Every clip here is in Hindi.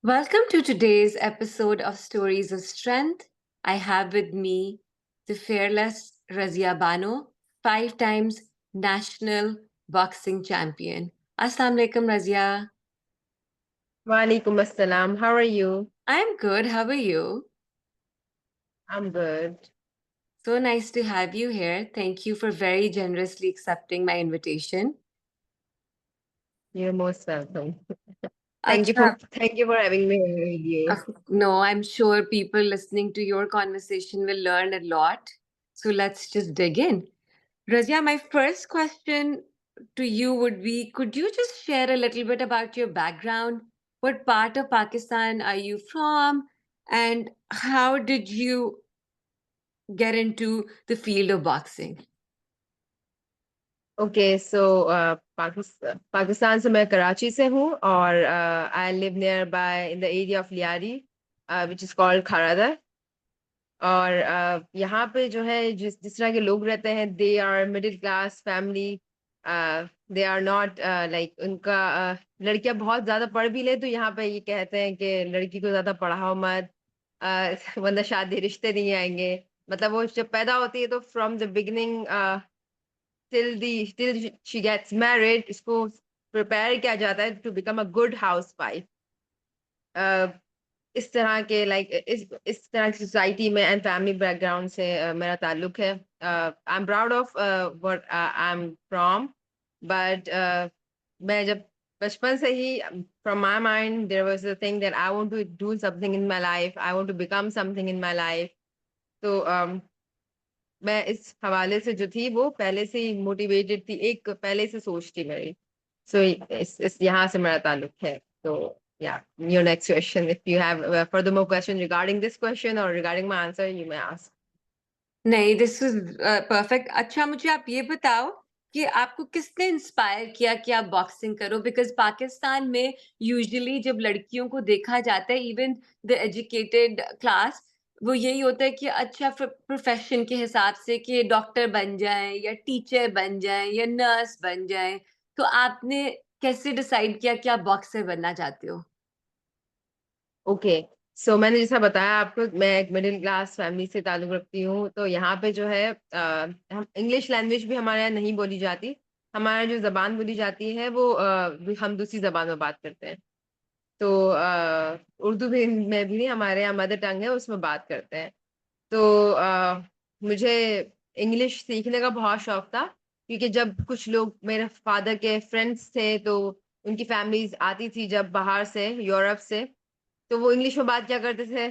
Welcome to today's episode of Stories of Strength. I have with me the fearless Razia Bano, 5 times national boxing champion. Assalamu alaikum, Razia. Walaikum assalam. How are you? I'm good. How are you? I'm good. So nice to have you here. Thank you for very generously accepting my invitation. You're most welcome. Acha, Thank you for having me here with uh, you. no, I'm sure people listening to your conversation will learn a lot. So let's just dig in. Razia, my first question to you would be, could you just share a little bit about your background? What part of Pakistan are you from? And how did you get into the field of boxing? Okay, so Pakistan से मैं कराची से हूँ और I live nearby in the area of Liari, which is called Kharadar. और यहाँ पे जो है जिस तरह के लोग रहते हैं, they are middle class family. They are not like उनका लड़कियां बहुत ज्यादा पढ़ भी ले तो यहाँ पे ये कहते हैं कि लड़की को ज्यादा पढ़ाओ मत, वरना शादी रिश्ते नहीं आएंगे. मतलब वो जब पैदा होती है तो from the beginning till she gets married इसको प्रिपेयर किया जाता है to become a good housewife. इस तरह के लाइक इस तरह की सोसाइटी में एंड फैमिली बैकग्राउंड से मेरा ताल्लुक है. I am proud of what I am from, but मैं जब बचपन से ही from my mind there was a thing that I want to do something in my life, I want to become something in my life. तो मैं इस हवाले से जो थी वो पहले से ही मोटिवेटेड थी, एक पहले से सोच थी मेरी. सो इस यहाँ से मेरा ताल्लुक है. तो yeah, your next question, if you have further more question regarding this question or regarding my answer, you may ask. नहीं, दिस इज परफेक्ट. अच्छा, मुझे आप ये बताओ कि आपको किसने इंस्पायर किया कि आप बॉक्सिंग करो? बिकॉज पाकिस्तान में यूजुअली जब लड़कियों को देखा जाता है, इवन द एजुकेटेड क्लास, वो यही होता है कि अच्छा प्रोफेशन के हिसाब से कि डॉक्टर बन जाएं या टीचर बन जाएं या नर्स बन जाएं. तो आपने कैसे डिसाइड किया कि आप बॉक्सर बनना चाहते हो? ओके, सो मैंने जैसा बताया आपको, मैं एक मिडिल क्लास फैमिली से ताल्लुक रखती हूँ. तो यहाँ पे जो है हम इंग्लिश लैंग्वेज भी हमारे यहाँ नहीं बोली जाती. हमारा जो जबान बोली जाती है वो हम दूसरी जबान में बात करते हैं. तो उर्दू भी में भी नहीं, हमारे यहाँ मदर टंग है उसमें बात करते हैं. तो मुझे इंग्लिश सीखने का बहुत शौक था, क्योंकि जब कुछ लोग मेरे फादर के फ्रेंड्स थे तो उनकी फैमिलीज आती थी जब बाहर से, यूरोप से, तो वो इंग्लिश में बात क्या करते थे.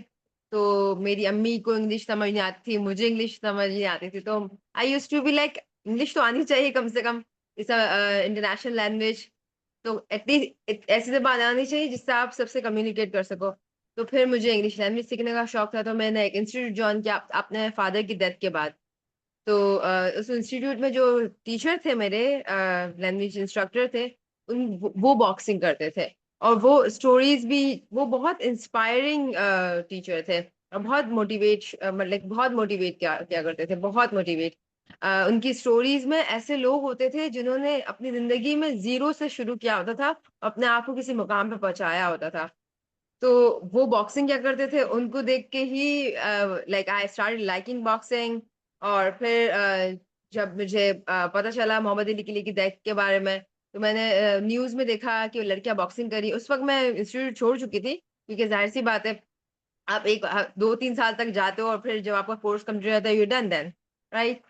तो मेरी अम्मी को इंग्लिश समझ नहीं आती थी, मुझे इंग्लिश समझ नहीं आती थी. तो I used to be like, English तो आनी चाहिए कम से कम, इस इंटरनेशनल लैंग्वेज. तो एटलीस्ट ऐसी जबान आनी चाहिए जिससे आप सबसे कम्युनिकेट कर सको. तो फिर मुझे इंग्लिश लैंग्वेज सीखने का शौक था, तो मैंने एक इंस्टीट्यूट ज्वाइन किया अपने फादर की डेथ के बाद. तो उस इंस्टीट्यूट में जो टीचर थे मेरे, लैंग्वेज इंस्ट्रक्टर थे, वो बॉक्सिंग करते थे. और वो स्टोरीज भी, वो बहुत इंस्पायरिंग टीचर थे और बहुत मोटिवेट, मतलब बहुत मोटिवेट किया किया करते थे, बहुत मोटिवेट. उनकी स्टोरीज में ऐसे लोग होते थे जिन्होंने अपनी जिंदगी में जीरो से शुरू किया होता था, अपने आप को किसी मुकाम पे पहुंचाया होता था. तो वो बॉक्सिंग क्या करते थे उनको देख के ही like I started liking boxing. और फिर जब मुझे पता चला मोहम्मद अली किले की डेथ के बारे में, तो मैंने न्यूज में देखा कि वो लड़कियां बॉक्सिंग करी. उस वक्त मैं इंस्टीट्यूट छोड़ चुकी थी, क्योंकि जाहिर सी बात है, आप एक 2-3 साल तक जाते हो और फिर जब आपका कोर्स कंप्लीट हो जाता है, यू डन देन, राइट.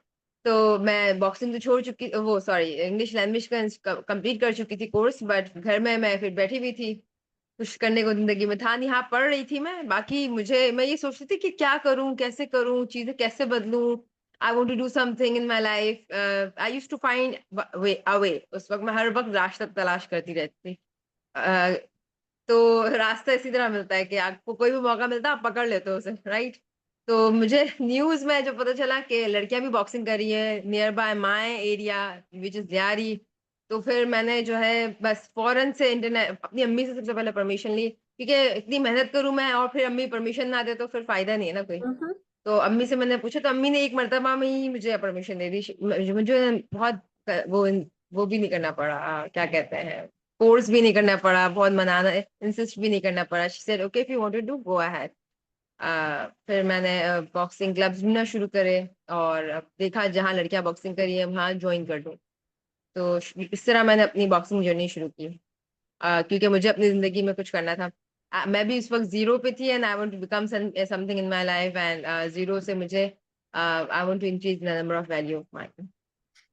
तो मैं बॉक्सिंग तो छोड़ चुकी, वो सॉरी, इंग्लिश लैंग्वेज का कंप्लीट कर चुकी थी कोर्स, बट घर में मैं फिर बैठी हुई थी, कुछ करने को जिंदगी में था नहीं. हाँ, पढ़ रही थी मैं, बाकी मैं ये सोचती थी कि क्या करूं, कैसे करूं, चीजें कैसे बदलूं. I want to do something in my life. I used to find way away. उस वक्त मैं हर वक्त रास्ता तलाश करती रहती थी. अ, तो रास्ता इसी तरह मिलता है कि आपको कोई भी मौका मिलता है आप पकड़ लेते हो उसे, राइट. तो मुझे न्यूज में जब पता चला कि लड़कियां भी बॉक्सिंग कर रही है near by my area which is Lyari, तो फिर मैंने जो है बस फौरन से इंटरनेट अपनी अम्मी से सबसे पहले परमिशन ली, क्योंकि इतनी मेहनत करूं मैं और फिर अम्मी परमिशन ना दे तो फिर फायदा नहीं है ना कोई. तो अम्मी से मैंने पूछा तो अम्मी ने एक मर्तबा में ही मुझे परमिशन दे दी. मुझे बहुत वो भी नहीं करना पड़ा, क्या कहते हैं, फोर्स भी नहीं करना पड़ा, बहुत मनाना, इंसिस्ट भी नहीं करना पड़ा। She said okay if you want to do go ahead. फिर मैंने बॉक्सिंग क्लब्स ढूंढना शुरू करे, और देखा जहाँ लड़कियां बॉक्सिंग करी है वहां ज्वाइन कर दूं। तो इस तरह मैंने अपनी बॉक्सिंग जर्नी शुरू की, क्योंकि मुझे अपनी जिंदगी में कुछ करना था। मैं भी उस वक्त जीरो पे थी, and I want to become something in my life, and zero से मुझे I want to increase the number of value of my.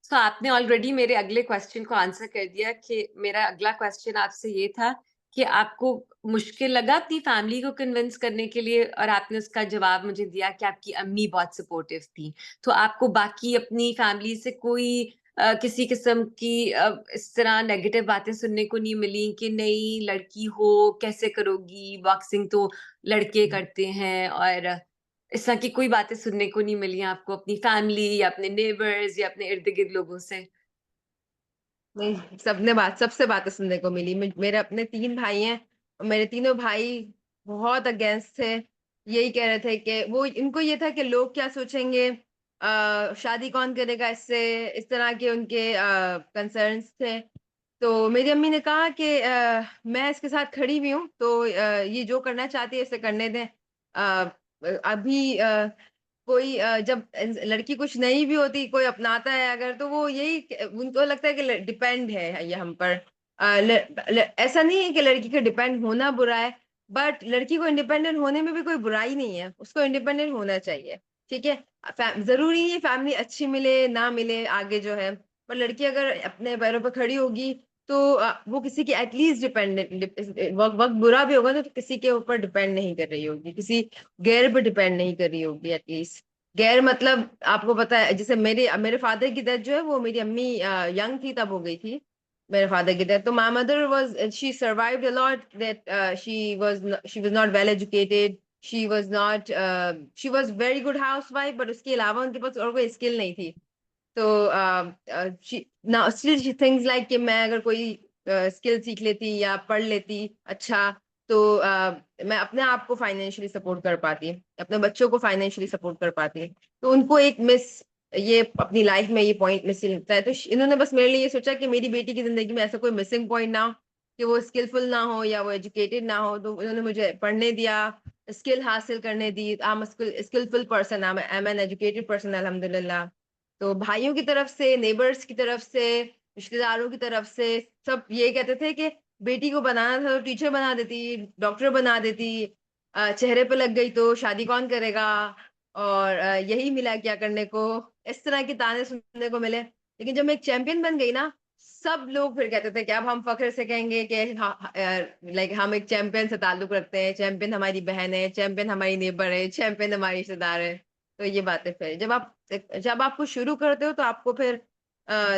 So आपने ऑलरेडी मेरे अगले क्वेश्चन को आंसर कर दिया कि मेरा अगला क्वेश्चन आपसे ये था कि आपको मुश्किल लगा अपनी फैमिली को कन्विंस करने के लिए, और आपने उसका जवाब मुझे दिया कि आपकी अम्मी बहुत सपोर्टिव थी। तो आपको बाकी अपनी फैमिली से कोई किसी किस्म की इस तरह नेगेटिव बातें सुनने को नहीं मिली कि नहीं लड़की हो कैसे करोगी, बॉक्सिंग तो लड़के करते हैं, और इस तरह की कोई बातें सुनने को नहीं मिली आपको अपनी फैमिली या अपने नेबर्स या अपने इर्द-गिर्द लोगों से? नहीं, सबसे बातें सुनने को मिली। मेरे अपने 3 भाई हैं, और मेरे तीनों भाई बहुत अगेंस्ट थे। यही कह रहे थे कि वो, इनको ये था कि लोग क्या सोचेंगे, शादी कौन करेगा इससे, इस तरह के उनके कंसर्न्स थे। तो मेरी अम्मी ने कहा कि मैं इसके साथ खड़ी हुई हूँ, तो ये जो करना चाहती है इसे करने दें। अभी कोई जब लड़की कुछ नहीं भी होती, कोई अपनाता है अगर, तो वो यही उनको लगता है कि डिपेंड है ये हम पर। ऐसा नहीं है कि लड़की का डिपेंड होना बुरा है, बट लड़की को इंडिपेंडेंट होने में भी कोई बुराई नहीं है, उसको इंडिपेंडेंट होना चाहिए। ठीक है, जरूरी नहीं है फैमिली अच्छी मिले ना मिले आगे जो है, पर लड़की अगर अपने पैरों पर खड़ी होगी तो वो किसी की एटलीस्ट डिपेंडेंट, वक्त बुरा भी होगा तो किसी के ऊपर डिपेंड नहीं कर रही होगी, किसी गैर पे डिपेंड नहीं कर रही होगी एटलीस्ट। गैर मतलब आपको पता है, जैसे मेरे मेरे फादर की डेथ जो है वो मेरी अम्मी यंग थी तब हो गई थी, मेरे फादर की डेथ। तो my mother was, she survived a lot, that she was not well educated, she was very good housewife, but उसके अलावा उनके पास और कोई स्किल नहीं थी। तो ना स्टिल थिंग्स लाइक कि मैं अगर कोई स्किल सीख लेती या पढ़ लेती अच्छा, तो मैं अपने आप को फाइनेंशियली सपोर्ट कर पाती, अपने बच्चों को फाइनेंशियली सपोर्ट कर पाती। तो उनको एक मिस, ये अपनी लाइफ में ये पॉइंट मिसिंग लगता है, तो इन्होंने बस मेरे लिए ये सोचा कि मेरी बेटी की जिंदगी में ऐसा कोई मिसिंग पॉइंट ना हो, कि वो स्किलफुल ना हो या वो एजुकेटेड ना हो। तो उन्होंने मुझे पढ़ने दिया, स्किल हासिल करने दी। I am skillful person, I am an educated person अल्हम्दुलिल्लाह। तो भाइयों की तरफ से, नेबर्स की तरफ से, रिश्तेदारों की तरफ से, सब ये कहते थे कि बेटी को बनाना था तो टीचर बना देती, डॉक्टर बना देती, चेहरे पे लग गई तो शादी कौन करेगा, और यही मिला क्या करने को। इस तरह के ताने सुनने को मिले। लेकिन जब मैं एक चैंपियन बन गई ना, सब लोग फिर कहते थे कि अब हम फख्र से कहेंगे कि लाइक हम एक चैंपियन से ताल्लुक रखते हैं, चैंपियन हमारी बहन है, चैंपियन हमारी नेबर है, चैंपियन हमारी रिश्तेदार है। तो ये बातें फिर जब आप कुछ शुरू करते हो तो आपको फिर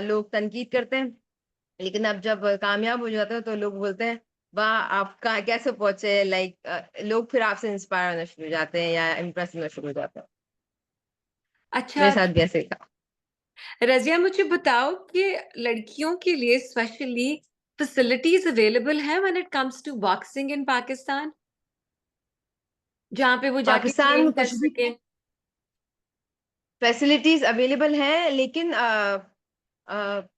लोग तनकीद करते हैं, लेकिन अब जब कामयाब हो जाते हो तो लोग बोलते हैं वाह आप कहाँ कैसे पहुंचे, लाइक लोग फिर आपसे इंस्पायर होना शुरू हो जाते हैं या इम्प्रेस होना शुरू हो जाते हैं। मेरे अच्छा, साथ भी ऐसे ही था। रज़िया मुझे बताओ कि लड़कियों के लिए स्पेशली फैसिलिटीज़ अवेलेबल हैं when it comes to boxing in Pakistan? जहाँ पे वो जाके पाकिस्तान ट्रेन में कर कुछ भी सकें? फैसिलिटीज अवेलेबल हैं, लेकिन अ,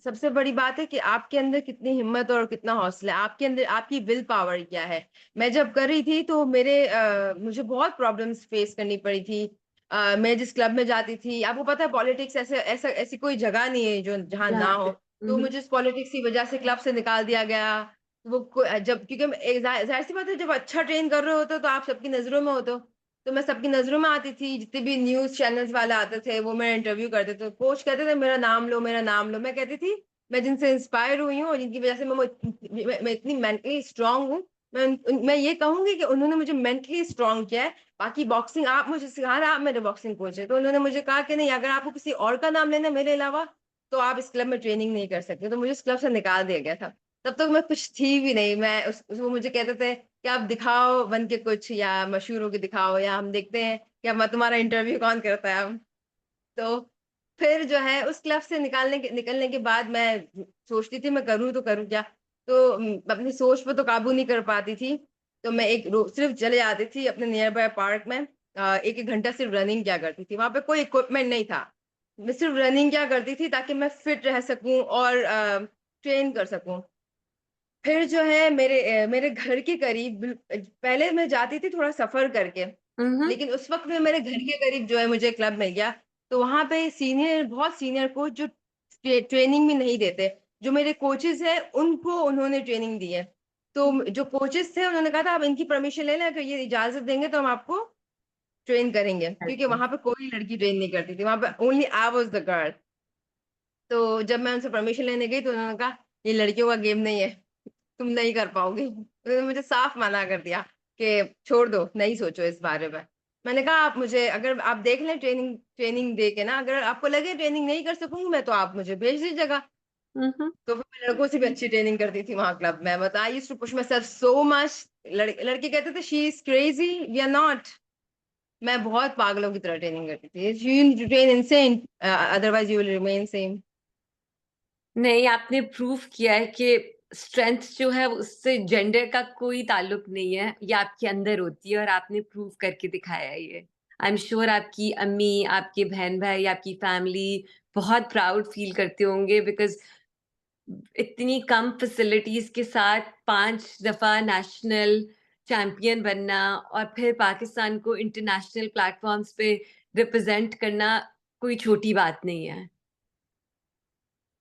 सबसे बड़ी बात है कि आपके अंदर कितनी हिम्मत और कितना हौसला है, आपके अंदर आपकी विल पावर क्या है। मैं जब कर रही थी तो मुझे बहुत प्रॉब्लम्स फेस करनी पड़ी थी। मैं जिस क्लब में जाती थी, आपको पता है पॉलिटिक्स ऐसे ऐसा ऐसी कोई जगह नहीं है जो जहाँ ना जहाँ हो। पे तो मुझे इस पॉलिटिक्स की वजह से क्लब से निकाल दिया गया। जब क्योंकि जाहिर सी बात है, जब अच्छा ट्रेन कर रहे होते हो तो आप सबकी नजरों में होते हो। तो मैं सबकी नजरों में आती थी, जितने भी न्यूज चैनल्स वाले आते थे वो मेरा इंटरव्यू करते थे, कोच कहते थे मेरा नाम लो मेरा नाम लो। मैं कहती थी मैं जिनसे इंस्पायर हुई हूँ और जिनकी वजह से मैं इतनी मेंटली स्ट्रांग हूँ, मैं ये कहूंगी कि उन्होंने मुझे मेंटली स्ट्रांग किया है। बाकी बॉक्सिंग आप मुझे सिखा रहे हैं, आप मेरे बॉक्सिंग कोच है, तो उन्होंने मुझे कहा कि नहीं, अगर आपको किसी और का नाम लेना है मेरे अलावा तो आप इस क्लब में ट्रेनिंग नहीं कर सकते। तो मुझे उस क्लब से निकाल दिया गया था। तब तक मैं कुछ थी भी नहीं। वो मुझे कहते थे कि आप दिखाओ बन के कुछ, या मशहूर होके दिखाओ, या हम देखते हैं कि अब तुम्हारा इंटरव्यू कौन करता है अब। तो फिर जो है उस क्लब से निकलने के बाद मैं सोचती थी मैं करूँ तो करूँ क्या। तो अपनी सोच पर तो काबू नहीं कर पाती थी। तो मैं सिर्फ चले जाती थी अपने नियर बाय पार्क में, एक एक घंटा सिर्फ रनिंग क्या करती थी। वहां पे कोई इक्विपमेंट नहीं था, मैं सिर्फ रनिंग क्या करती थी ताकि मैं फिट रह सकूं और ट्रेन कर सकूं। फिर जो है मेरे घर के करीब पहले मैं जाती थी थोड़ा सफर करके, हम्म। लेकिन उस वक्त में मेरे घर के करीब जो है मुझे क्लब मिल गया। तो वहां पे बहुत सीनियर कोच जो ट्रेनिंग भी नहीं देते, जो मेरे कोचेस हैं उनको उन्होंने ट्रेनिंग दी है। तो जो कोचेस थे उन्होंने कहा था आप इनकी परमिशन ले लें, अगर ये इजाजत देंगे तो हम आपको ट्रेन करेंगे, क्योंकि अच्छा। वहां पे कोई लड़की ट्रेन नहीं करती थी, वहां पे only I was the girl. तो जब मैं उनसे परमिशन लेने गई तो उन्होंने कहा ये लड़कियों का गेम नहीं है, तुम नहीं कर पाओगे। उन्होंने मुझे साफ मना कर दिया कि छोड़ दो, नहीं सोचो इस बारे में। मैंने कहा आप मुझे, अगर आप देख लें ट्रेनिंग ट्रेनिंग दे के ना, अगर आपको लगे ट्रेनिंग नहीं कर सकूंगी मैं, तो आप मुझे भेज दीजिएगा। हम्म। तो फिर मैं लड़कों से भी अच्छी ट्रेनिंग करती थी वहां क्लब में, but I used to push myself so much. लड़के कहते थे she is crazy, we are not. मैं बहुत पागलों की तरह ट्रेनिंग करती थी। You train insane, otherwise you will remain same. नहीं, आपने प्रूव किया है कि स्ट्रेंथ जो है उससे जेंडर का कोई ताल्लुक नहीं है, ये आपके अंदर होती है और आपने प्रूव करके दिखाया है ये। आई एम श्योर आपकी अम्मी, आपके बहन-भाई, आपकी फैमिली बहुत प्राउड फील करते होंगे बिकॉज़ इतनी कम फैसिलिटीज़ के साथ 5 दफ़ा नेशनल चैंपियन बनना और फिर पाकिस्तान को इंटरनेशनल प्लेटफ़ॉर्म्स पे रिप्रेज़ेंट करना कोई छोटी बात नहीं है।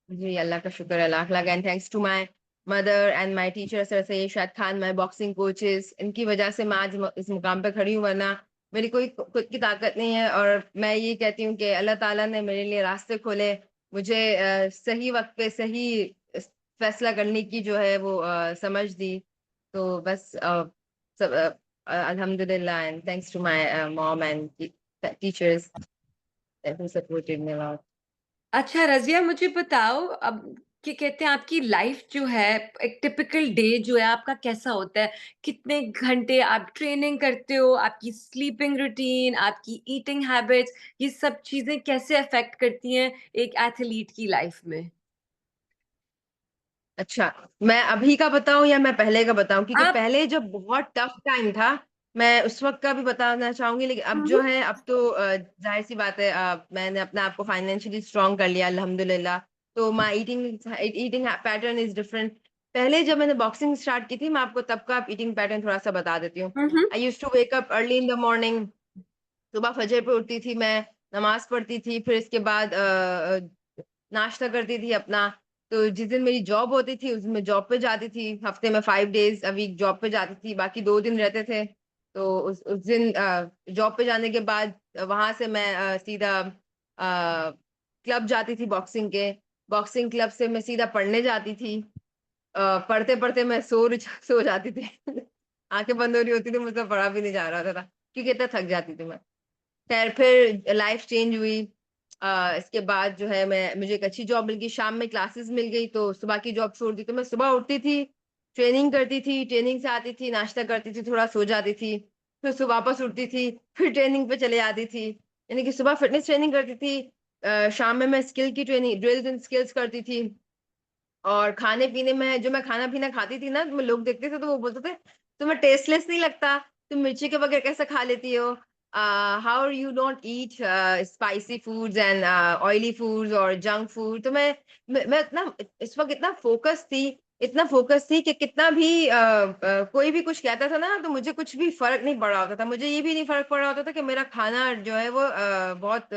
जी अल्लाह का शुक्र है, lakh lakh and thanks to my mother and my teacher sir Syed Shad Khan, my boxing coaches. इनकी वजह से मैं आज इस मुकाम पे खड़ी हूँ, वरना मेरी कोई खुद की ताकत नहीं है। और मैं ये कहती हूँ कि अल्लाह ताला ने मेरे लिए रास्ते खोले, मुझे सही वक्त पे सही फैसला करने की जो है वो समझ दी। तो बस सब अल्हम्दुलिल्लाह and thanks to my mom and teachers who supported me. अच्छा रज़िया, मुझे बताओ अब क्या कहते हैं आपकी लाइफ जो है, एक टिपिकल डे जो है आपका कैसा होता है? कितने घंटे आप ट्रेनिंग करते हो? आपकी स्लीपिंग रूटीन, आपकी ईटिंग हैबिट्स, ये सब चीज़ें कैसे अफ़ेक्ट करती हैं एक एथलीट की लाइफ में? अच्छा, मैं अभी का बताऊं या मैं पहले का बताऊं, क्योंकि आप पहले जब बहुत टफ टाइम था, मैं उस वक्त का भी बताना चाहूंगी। लेकिन अब हुँ, जो है, अब तो जाहिर सी बात है, मैंने अपने आप को फाइनेंशियली स्ट्रांग कर लिया अल्हम्दुलिल्लाह। तो my eating eating pattern is different. पहले जब मैंने बॉक्सिंग स्टार्ट की थी, मैं आपको तब का ईटिंग पैटर्न थोड़ा सा बता देती हूँ। Hmm, hmm, I used to wake up early in the morning. सुबह फजर पे उठती थी मैं, नमाज पढ़ती थी, फिर इसके बाद नाश्ता करती थी अपना। तो जिस दिन मेरी जॉब होती थी उस दिन मैं जॉब पे जाती थी, हफ्ते में 5 डेज अ वीक जॉब पे जाती थी, बाकी 2 दिन रहते थे। तो उस दिन जॉब पे जाने के बाद वहां से मैं सीधा क्लब जाती थी बॉक्सिंग के। बॉक्सिंग क्लब से मैं सीधा पढ़ने जाती थी। पढ़ते पढ़ते मैं सो जाती थी। आंखें बंद हो रही होती थी, मुझसे पढ़ा भी नहीं जा रहा था, क्योंकि इतना थक जाती थी मैं। खैर फिर लाइफ चेंज हुई। इसके बाद जो है मैं मुझे एक अच्छी जॉब मिल गई, शाम में क्लासेस मिल गई, तो सुबह की जॉब छोड़ दी। तो मैं सुबह उठती थी, ट्रेनिंग करती थी, ट्रेनिंग से आती थी, नाश्ता करती थी, थोड़ा सो जाती थी, फिर सुबह वापस उठती थी, फिर ट्रेनिंग पे चले आती थी। यानी कि सुबह फिटनेस ट्रेनिंग करती थी, शाम में मैं स्किल की ट्रेनिंग, ड्रिल्स एंड स्किल्स करती थी। और खाने पीने में जो मैं खाना पीना खाती थी ना, तो लोग देखते थे तो वो बोलते थे तुम्हें टेस्टलेस नहीं लगता, तुम मिर्ची के बगैर कैसे खा लेती हो, how you don't eat spicy foods and oily foods और जंक फूड। तो मैं इतना इस वक्त इतना फोकस थी कि कितना भी कोई भी कुछ कहता था ना, तो मुझे कुछ भी फर्क नहीं पड़ रहा होता था। मुझे ये भी नहीं फर्क पड़ रहा होता था कि मेरा खाना जो है वो बहुत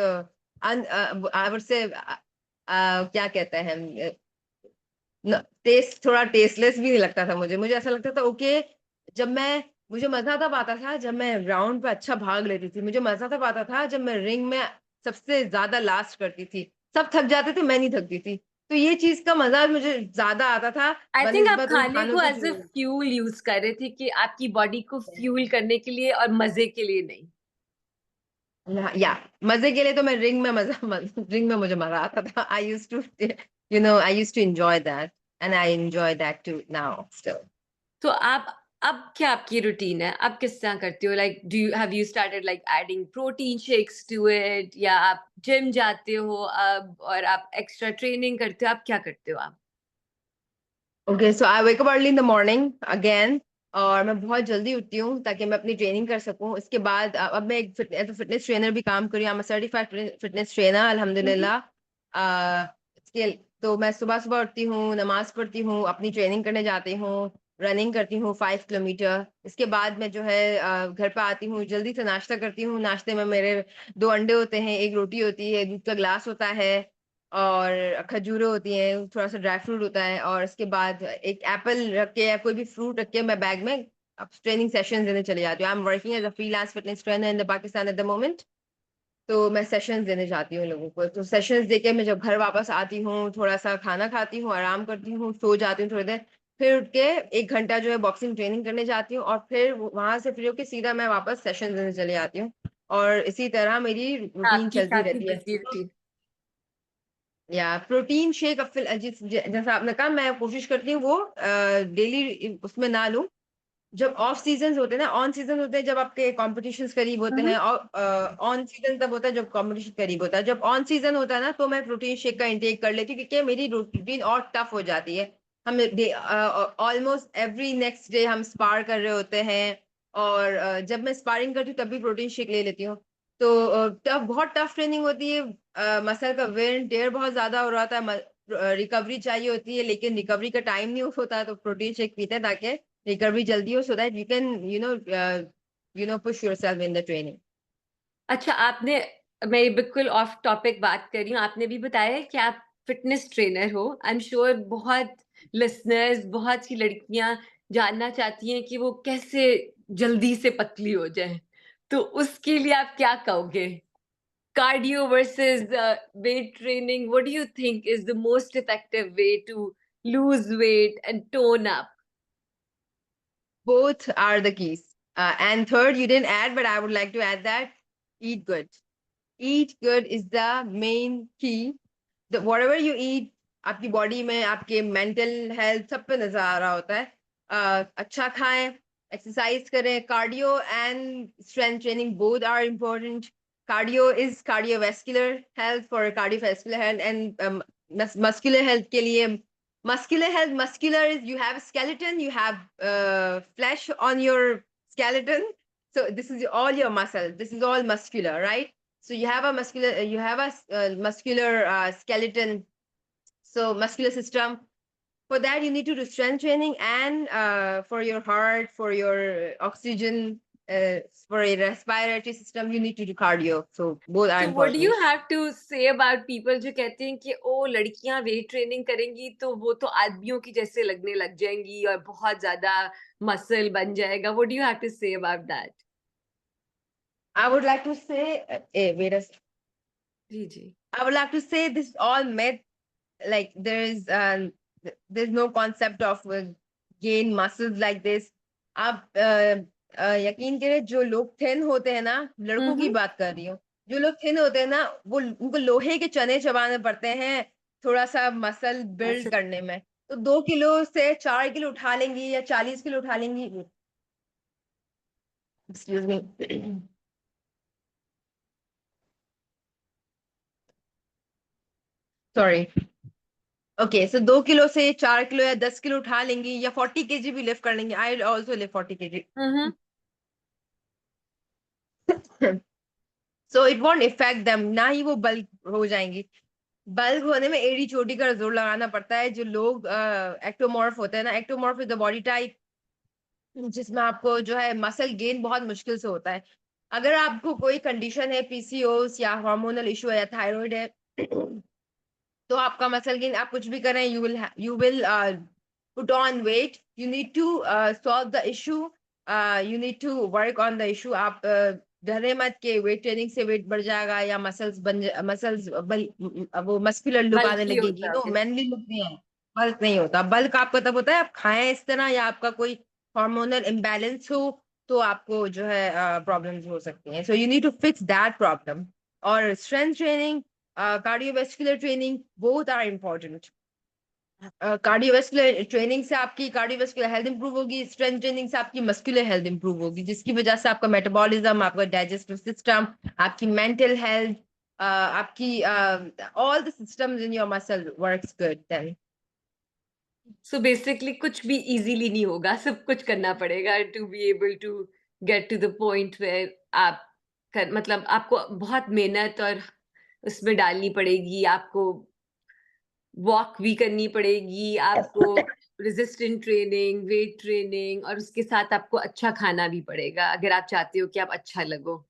से क्या कहते हैं, टेस्ट थोड़ा टेस्टलेस भी नहीं लगता था मुझे। मुझे ऐसा लगता था ओके, जब मैं मुझे मजा तब आता था जब मैं राउंड पे अच्छा भाग लेती थी, मुझे मजा तब आता था जब मैं रिंग में सबसे ज्यादा लास्ट करती थी। सब थक जाते थे, मैं नहीं थकती थी। तो ये चीज का मजा मुझे ज्यादा आता था आई थिंक आप बनिस्बत उन खाने खानों को के एज़ अ जो फ्यूल यूज़ कर रहे थे कि आपकी बॉडी को फ्यूल करने के लिए और मज़े के लिए नहीं। या मजे के लिए। तो मैं रिंग में मुझे मजा आता था। I used to I used to enjoy that and I enjoy that too now still. तो आप अब क्या आपकी रूटीन है? आप किस तरह करते हो? Like do you have you started like adding protein shakes to it या आप जिम जाते हो अब और आप एक्स्ट्रा ट्रेनिंग करते हो? आप क्या करते हो आप? Okay, so I wake up early in the morning again. और मैं बहुत जल्दी उठती हूँ ताकि मैं अपनी ट्रेनिंग कर सकूँ। इसके बाद अब मैं एक फिटनेस ट्रेनर भी काम कर रही हूँ, सर्टिफाइड फिटनेस ट्रेनर हुँ, हुँ। अल्हम्दुलिल्लाह। तो मैं सुबह-सुबह उठती हूँ, नमाज़ पढ़ती हूँ, अपनी ट्रेनिंग करने जाती हूँ, रनिंग करती हूँ 5 किलोमीटर। इसके बाद मैं जो है घर पे आती हूँ, जल्दी से नाश्ता करती हूँ। नाश्ते में मेरे 2 अंडे होते हैं, 1 रोटी होती है, दूध का ग्लास होता है और खजूरें होती हैं, थोड़ा-सा ड्राई फ्रूट होता है और उसके बाद एक एप्पल रख के या कोई भी फ्रूट रख के मैं बैग में अब ट्रेनिंग सेशंस देने चली जाती हूँ। I am working as a freelance fitness trainer in the Pakistan at the moment. तो मैं सेशंस देने जाती हूँ लोगों को। तो सेशंस देके मैं जब घर वापस आती हूँ, थोड़ा-सा खाना खाती हूँ, आराम करती हूँ, सो जाती हूँ थोड़ी देर, फिर उठ के 1 घंटा जो है बॉक्सिंग ट्रेनिंग करने जाती हूँ और फिर वहाँ से फ्री होके सीधा मैं वापस सेशन देने चली जाती हूँ और इसी तरह मेरी रूटीन आपकी चलती काफी रहती है। Busy routine. या प्रोटीन शेक अब फिल जैसा आपने कहा मैं कोशिश करती हूँ वो डेली उसमें ना लूँ। जब ऑफ सीजन्स होते हैं ना, ऑन सीजन होते हैं जब आपके कॉम्पिटिशन्स करीब होते हैं और ऑन सीजन तब होता है जब कॉम्पिटिशन करीब होता है। जब ऑन सीजन होता है ना तो मैं प्रोटीन शेक का इंटेक कर लेती हूँ क्योंकि मेरी रूटीन और टफ हो जाती है। हम ऑलमोस्ट एवरी नेक्स्ट डे हम स्पार कर रहे होते हैं और जब मैं स्पारिंग करती हूँ तब भी प्रोटीन शेक ले लेती हूँ। तो टफ बहुत टफ ट्रेनिंग होती है। मसल का वेयर एंड टेयर बहुत ज्यादा हो रहा था। रिकवरी चाहिए होती है लेकिन रिकवरी का टाइम नहीं होता तो प्रोटीन शेक पीते हैं ताकि recovery jaldi ho so that you can push yourself in the training. अच्छा, आपने मैं बिल्कुल ऑफ टॉपिक बात कर रही हूँ। आपने भी बताया है कि आप फिटनेस ट्रेनर हो। आई एम श्योर बहुत लिसनर्स, बहुत सी लड़कियाँ जानना चाहती हैं कि वो कैसे जल्दी से पतली हो जाएँ। तो उसके लिए आप क्या कहोगे? Cardio versus weight training, what do you think is the most effective way to lose weight and tone up? Both are the keys. And third, you didn't add, but I would like to add that eat good. Eat good is the main key. Whatever you eat, आपकी बॉडी में आपके मेंटल हेल्थ सब पे नजर आ रहा होता है। अच्छा खाएं, एक्सरसाइज करें, cardio and strength training both are important. Cardio is cardiovascular health for cardiovascular health and muscular health के लिए muscular health. Muscular is you have a skeleton, you have flesh on your skeleton, so this is all your muscle, this is all muscular, right? So you have a muscular skeleton, so muscular system. For that you need to do strength training and for your heart, for your oxygen, for your respiratory system you need to do cardio, so both are So what do you important. have to say about people जो कहते हैं कि ओ लड़कियां वेट ट्रेनिंग करेंगी तो वो तो आदमियों की जैसे लगने लग जाएंगी और बहुत ज्यादा मसल बन जाएगा? What do you have to say about that? I would like to say wait a ji ji. I would like to say this is all myth. Like there's no concept of gain muscles like this. आप यकीन करें जो लोग थिन होते हैं ना, लड़कों की हम्म। बात कर रही हूँ, जो लोग थिन होते हैं ना वो उनको लोहे के चने चबाने पड़ते हैं थोड़ा सा मसल बिल्ड अच्छा। करने में। तो 2 किलो से 4 किलो उठा लेंगी या 40 किलो उठा लेंगी। Excuse me. Sorry. Okay so 2 kilo से 4 किलो या 10 किलो उठा लेंगी या 40 kg भी लिफ्ट कर लेंगी। I also lift 40 kg। Hmm. So it won't effect them, ना ही वो बल्क हो जाएंगी। बल्क होने में एड़ी चोटी का जोर लगाना पड़ता है। जो लोग एक्टोमॉर्फ होते हैं ना, ectomorph is the body type जिसमें आपको जो है मसल गेन बहुत मुश्किल से होता है। अगर आपको कोई कंडीशन है, पीसीओएस या हार्मोनल इशू है या थायराइड है, तो आपका मसल गेन आप कुछ भी करें you will put on weight. You need to solve the issue. You need to work on the issue. आप डरे मत के वेट ट्रेनिंग से वेट बढ़ जाएगा या मसल्स वो मस्कुलर लुक आने बल्कि लगेगी। होता नो, है। मैनली लुक नहीं है, बल्क नहीं होता। बल्क आपका तब होता है आप खाएं इस तरह या आपका कोई हार्मोनल इम्बैलेंस हो तो आपको जो है प्रॉब्लम्स हो सकती हैं। So you need to fix that problem. और strength training, cardiovascular training, both are important. Cardiovascular training से आपकी कार्डियोवास्कुलर हेल्थ इंप्रूव होगी, स्ट्रेंथ ट्रेनिंग से आपकी मस्कुलर हेल्थ इंप्रूव होगी, जिसकी वजह से आपका मेटाबॉलिज्म, आपका डाइजेस्टिव सिस्टम, आपकी मेंटल हेल्थ, आपकी all the systems in your muscle works good then. So basically कुछ भी इजीली नहीं होगा, सब कुछ करना पड़ेगा to be able to get to the point where आप मतलब आपको बहुत मेहनत और उसमें डालनी पड़ेगी आपको। वॉक भी करनी पड़ेगी, आपको रेजिस्टेंट ट्रेनिंग, वेट ट्रेनिंग और उसके साथ आपको अच्छा खाना भी पड़ेगा, अगर आप चाहते हो कि आप अच्छा लगो।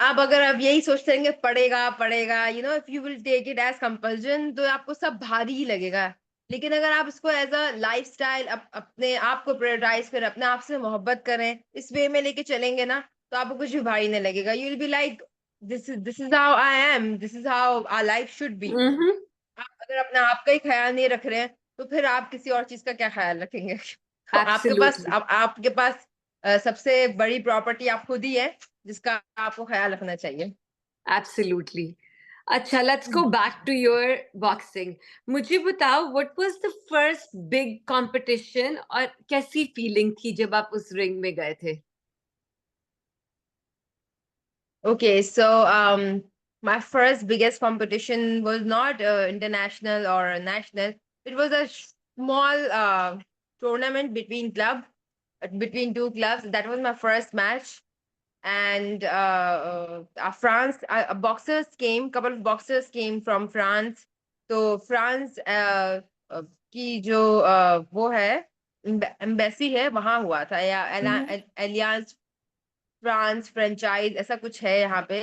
आप अगर आप यही सोचते रहेंगे पढ़ेगा पढ़ेगा, if you will take it as compulsion, तो आपको सब भारी ही लगेगा। लेकिन अगर आप इसको एज अ लाइफ स्टाइल, अपने आप को प्रायोरिटाइज करें, अपने आप से मोहब्बत करें, इस वे में लेके चलेंगे ना, तो आपको कुछ भी भारी नहीं लगेगा। You will be like, this is how I am, this is how our life should be. Hmm. आप अगर अपने आप का ही ख्याल नहीं रख रहे हैं, तो फिर आप किसी और चीज का क्या ख्याल रखेंगे? तो एब्सोल्युटली। आपके पास सबसे बड़ी प्रॉपर्टी आप खुद ही है, जिसका आपको ख्याल रखना चाहिए। एब्सोल्युटली। अच्छा, let's go back to your boxing. मुझे बताओ, what was the first big competition और कैसी फीलिंग थी जब आप उस रिंग में गए थे? Okay, so my first biggest competition was not international or national. It was a small tournament between two clubs. That was my first match, and couple of boxers came from France. तो फ्रांस की जो वो है एम्बेसी है, वहां हुआ था, या Mhm. एलियांस फ्रांस फ्रेंचाइज ऐसा कुछ है यहाँ पे,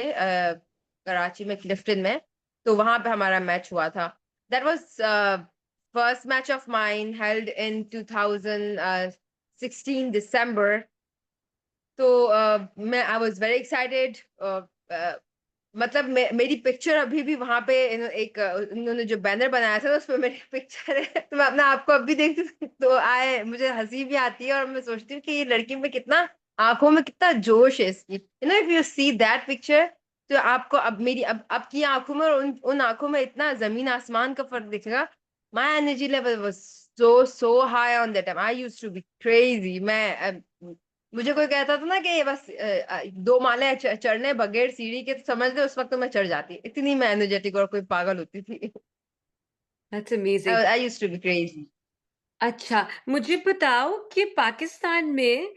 कराची में, क्लिफ्टन में। तो वहां पे हमारा मैच हुआ था। That was first match of mine held in 2016 दिसंबर। तो मैं आई वाज वेरी एक्साइटेड। मतलब मेरी पिक्चर अभी भी वहां पे इन्होंने जो बैनर बनाया था, उस पे मेरी पिक्चर है। तो मैं अपना आपको अभी देखती हूँ, तो आए मुझे हंसी भी आती है, और मैं सोचती हूँ कि ये लड़की में कितना, आंखों में कितना जोश है इसकी। If you see that picture, तो आपको अब मेरी अब की आंखों में और उन आंखों में इतना जमीन आसमान का फर्क दिखेगा। My energy level was so high on that time. I used to be crazy. मुझे कोई कहता था ना कि ये बस 2 माले चढ़ने बगैर सीढ़ी के, तो समझ ले उस वक्त तो मैं चढ़ जाती, इतनी मैं एनर्जेटिक और कोई पागल होती थी। That's amazing. I used to be crazy. अच्छा, मुझे बताओ कि पाकिस्तान में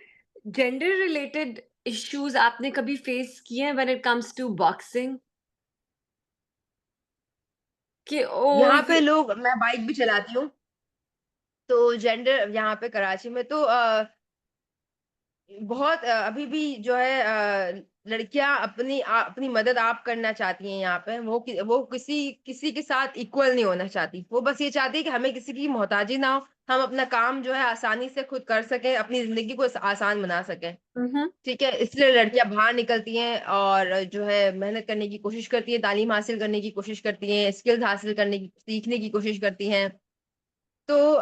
जेंडर रिलेटेड इश्यूज आपने कभी फेस किए हैं when it comes to boxing? कि ओ यहाँ पे ये। लोग, मैं बाइक भी चलाती हूँ, तो जेंडर यहाँ पे कराची में तो बहुत अभी भी जो है लड़कियां अपनी मदद आप करना चाहती हैं। यहाँ पे वो किसी किसी के साथ इक्वल नहीं होना चाहती। वो बस ये चाहती है कि हमें किसी की मोहताजी ना हो, हम अपना काम जो है आसानी से खुद कर सकें, अपनी जिंदगी को आसान बना सकें। हम्म। ठीक है, इसलिए लड़कियां बाहर निकलती हैं और जो है मेहनत करने की कोशिश करती हैं, तालीम हासिल करने की कोशिश करती हैं, स्किल्स हासिल करने की, सीखने की कोशिश करती हैं। तो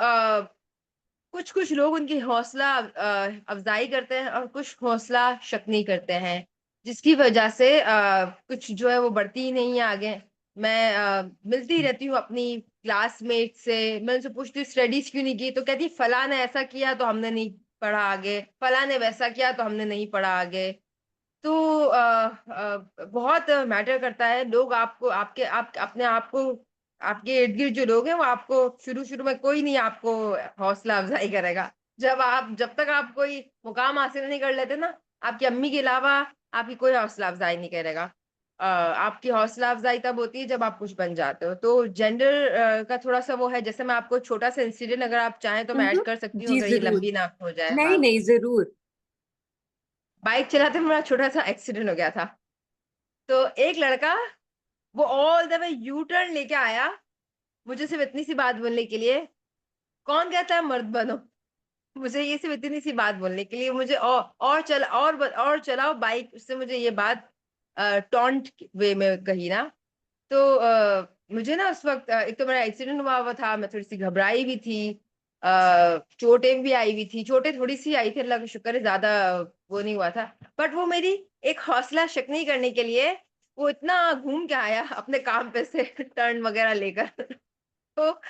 कुछ कुछ लोग उनकी हौसला अफजाई करते हैं, और कुछ हौसला शिकनी करते हैं, जिसकी वजह से कुछ जो है वो बढ़ती ही नहीं है आगे। मैं मिलती ही रहती हूँ अपनी क्लासमेट से। मैं उनसे पूछती हूँ स्टडीज क्यों नहीं की, तो कहती फलां ने ऐसा किया तो हमने नहीं पढ़ा आगे, फलां ने वैसा किया तो हमने नहीं पढ़ा आगे। तो बहुत मैटर करता है। लोग आपको आपके आप अपने आप को, आपके इर्द गिर्द जो लोग हैं, वो आपको शुरू शुरू में कोई नहीं आपको हौसला अफजाई करेगा। जब तक आप कोई मुकाम हासिल नहीं कर लेते ना, आपकी अम्मी के अलावा आपकी कोई हौसला अफजाई नहीं करेगा। आपकी हौसला अफजाई तब होती है जब आप कुछ बन जाते हो। तो जेंडर का थोड़ा सा वो है। जैसे मैं आपको छोटा सा इंसिडेंट, अगर आप चाहें तो मैं ऐड कर सकती हूँ, जी अगर ये जरूर। लंबी ना हो जाए नहीं बात। नहीं, जरूर। बाइक चलाते मेरा छोटा सा एक्सीडेंट हो गया था। तो एक लड़का, वो all the way U turn लेके आया, मुझे सिर्फ इतनी सी बात बोलने के लिए। कौन कहता है मर्द बनो? मुझे ये सिर्फ इतनी सी बात बोलने के लिए, मुझे और चलाओ बाइक, उससे मुझे ये बात टॉन्ट वे में कही ना। तो मुझे ना उस वक्त एक तो मेरा एक्सीडेंट हुआ था, मैं थोड़ी सी घबराई भी थी। चोटें भी आई हुई थी, चोटें थोड़ी सी आई थी, अल्लाह का शुक्र है, ज्यादा वो नहीं हुआ था। बट वो मेरी एक हौसला शिकनी करने के लिए, वो इतना घूम के आया अपने काम पे से टर्न वगैरह लेकर। तो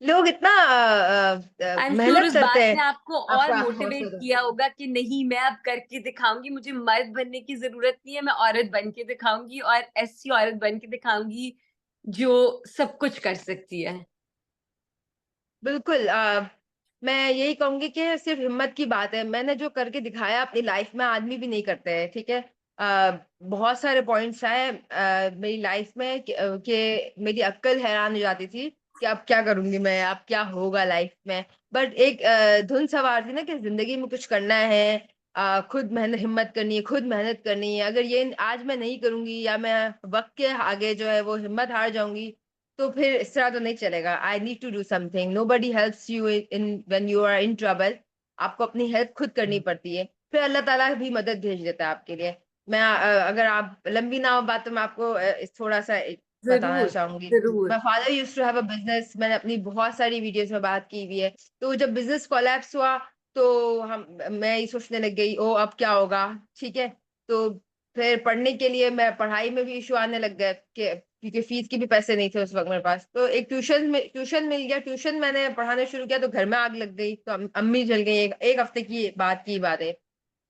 लोग इतना आई एम श्योर मेहनत उस करते बात हैं ने आपको और आपका मोटिवेट हौसला। किया होगा कि नहीं, मैं अब करके दिखाऊंगी, मुझे मर्द बनने की जरूरत नहीं है, मैं औरत बन के दिखाऊंगी और ऐसी औरत बन के दिखाऊंगी जो सब कुछ कर सकती है। बिल्कुल। मैं यही कहूंगी कि सिर्फ हिम्मत की बात है। मैंने जो करके दिखाया अपनी लाइफ में, आदमी भी नहीं करते हैं। ठीक है, बहुत सारे पॉइंट्स आए मेरी लाइफ में कि मेरी अक्ल हैरान हो जाती थी कि अब क्या करूंगी मैं, अब क्या होगा लाइफ में। बट एक धुन सवार थी ना कि जिंदगी में कुछ करना है, खुद मेहनत हिम्मत करनी है, खुद मेहनत करनी है। अगर ये आज मैं नहीं करूंगी या मैं वक्त के आगे जो है वो हिम्मत हार जाऊंगी, तो फिर इस तरह तो नहीं चलेगा। I need to do something, nobody helps you in when you are in trouble. आपको अपनी हेल्प खुद करनी पड़ती है, फिर अल्लाह ताला भी मदद भेज देता है आपके लिए। मैं अगर आप लंबी ना हो बात तो मैं आपको थोड़ा सा बताना जरूर, चाहूंगी। जरूर। My father used to have a business, मैंने अपनी बहुत सारी वीडियोस में बात की हुई है। तो जब बिजनेस कोलैप्स हुआ तो हम मैं ये सोचने लग गई, ओ अब क्या होगा। ठीक है, तो फिर पढ़ने के लिए मैं पढ़ाई में भी इशू आने लग गए कि क्योंकि फीस के भी पैसे नहीं थे उस वक्त मेरे पास। तो एक ट्यूशन मिल गया, ट्यूशन मैंने पढ़ाना शुरू किया तो घर में आग लग गई, तो अम्मी चल गई। एक हफ्ते की बात है।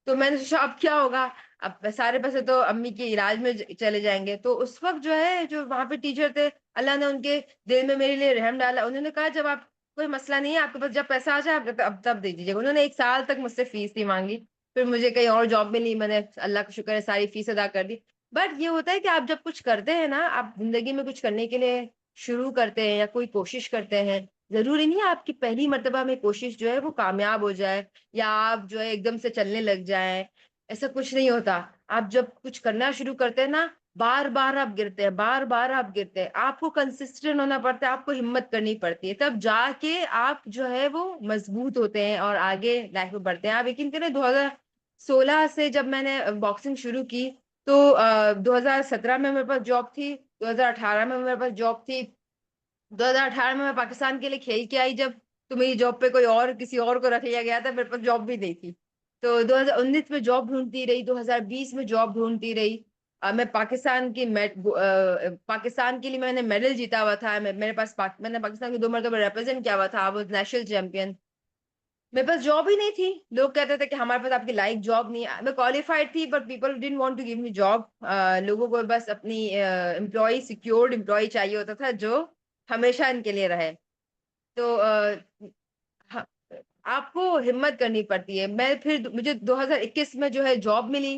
तो मैंने सोचा अब क्या होगा, अब सारे पैसे तो अम्मी के इलाज में चले जाएंगे। तो उस वक्त जो है जो वहां पे टीचर थे, अल्लाह ने उनके दिल में मेरे लिए रहम डाला। उन्होंने कहा जब आप कोई मसला नहीं है आपके पास, जब पैसा आ जाए आप अब तब दे दीजिएगा। उन्होंने 1 साल तक मुझसे फीस नहीं मांगी। फिर मुझे कहीं और जॉब मिली, मैंने अल्लाह का शुक्र है सारी फीस अदा कर दी। बट ये होता है कि आप जब कुछ करते हैं ना, आप जिंदगी में कुछ करने के लिए शुरू करते हैं या कोई कोशिश करते हैं, जरूरी नहीं है आपकी पहली मर्तबा में कोशिश जो है वो कामयाब हो जाए या आप जो है एकदम से चलने लग जाएं। ऐसा कुछ नहीं होता। आप जब कुछ करना शुरू करते हैं ना, बार बार आप गिरते हैं, बार बार आप गिरते हैं, आपको कंसिस्टेंट होना पड़ता है, आपको हिम्मत करनी पड़ती है, तब जाके आप जो है वो मजबूत होते हैं और आगे लाइफ में बढ़ते हैं। आप यकीन करें 2016 से जब मैंने बॉक्सिंग शुरू की तो 2017 में मेरे पास जॉब थी, 2018 में मेरे पास जॉब थी। 2018 में मैं पाकिस्तान के लिए खेल के आई जब, तो मेरी जॉब पे कोई और किसी और को रख लिया गया था, मेरे पास जॉब भी नहीं थी। तो 2019 में जॉब ढूंढती रही, 2020 में जॉब ढूंढती रही। मैं पाकिस्तान के लिए मैंने मेडल जीता हुआ था। मेरे पास मैंने पाकिस्तान को 2 मरतबा रिप्रेजेंट किया हुआ था, आई वाज नेशनल चैंपियन। मेरे पास जॉब ही नहीं थी। लोग कहते थे कि हमारे पास आपकी लाइक जॉब नहीं है। मैं क्वालिफाइड थी but people didn't want to give me job. लोगों को बस अपनी एम्प्लॉय, सिक्योर्ड एम्प्लॉय चाहिए होता था जो हमेशा इनके लिए रहे। तो हाँ, आपको हिम्मत करनी पड़ती है। मैं फिर मुझे 2021 में जो है जॉब मिली।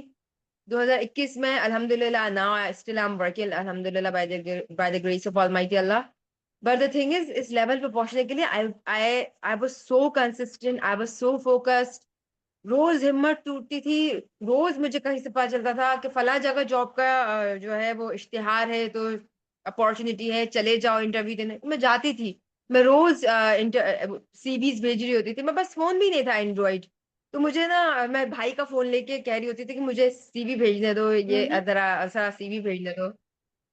2021 में अल्हम्दुलिल्लाह now I still I am working अल्हम्दुलिल्लाह by the grace of almighty अल्लाह। बट द थिंग इज इस लेवल पे पहुंचने के लिए I was so consistent, I was so focused. रोज हिम्मत टूटती थी। रोज मुझे कहीं से पता चलता था कि फला जगह जॉब का जो है वो इश्तिहार है, तो अपॉर्चुनिटी है, चले जाओ इंटरव्यू देने। मैं जाती थी। मैं रोज सीवीज भेज रही होती थी। मैं बस फोन भी नहीं था एंड्रॉइड, तो मुझे ना मैं भाई का फोन लेके कह रही होती थी कि मुझे सीवी भेजने दो, ये हम्म। जरा सा सीवी भेजने दो।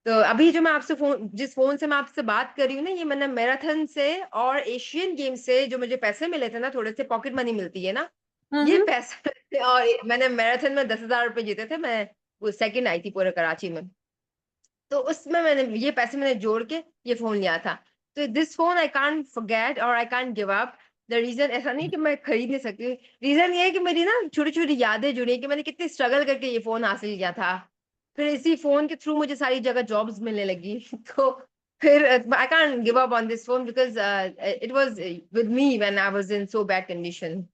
तो अभी जो मैं आपसे फोन जिस फोन से मैं आपसे बात कर रही हूँ ना, ये मैंने मैराथन से और एशियन गेम से जो मुझे पैसे मिले थे ना, थोड़े से पॉकेट मनी मिलती है ना, ये हम्म। पैसे थे। और मैंने मैराथन में 10,000 रुपए जीते थे। मैं वो सेकंड आई थी पूरे कराची में। तो उसमें मैंने ये पैसे मैंने जोड़ के ये फोन लिया था। तो this phone I can't forget और I can't give up. The reason ऐसा नहीं कि मैं खरीद नहीं सकती, रीजन ये है कि मेरी ना छोटी छोटी यादें जुड़ी हैं कि मैंने कितनी स्ट्रगल करके ये फोन हासिल किया था। फिर इसी फोन के थ्रू मुझे सारी जगह जॉब्स मिलने लगी तो फिर आई can't give up on this phone because it was with me when I was in so bad condition.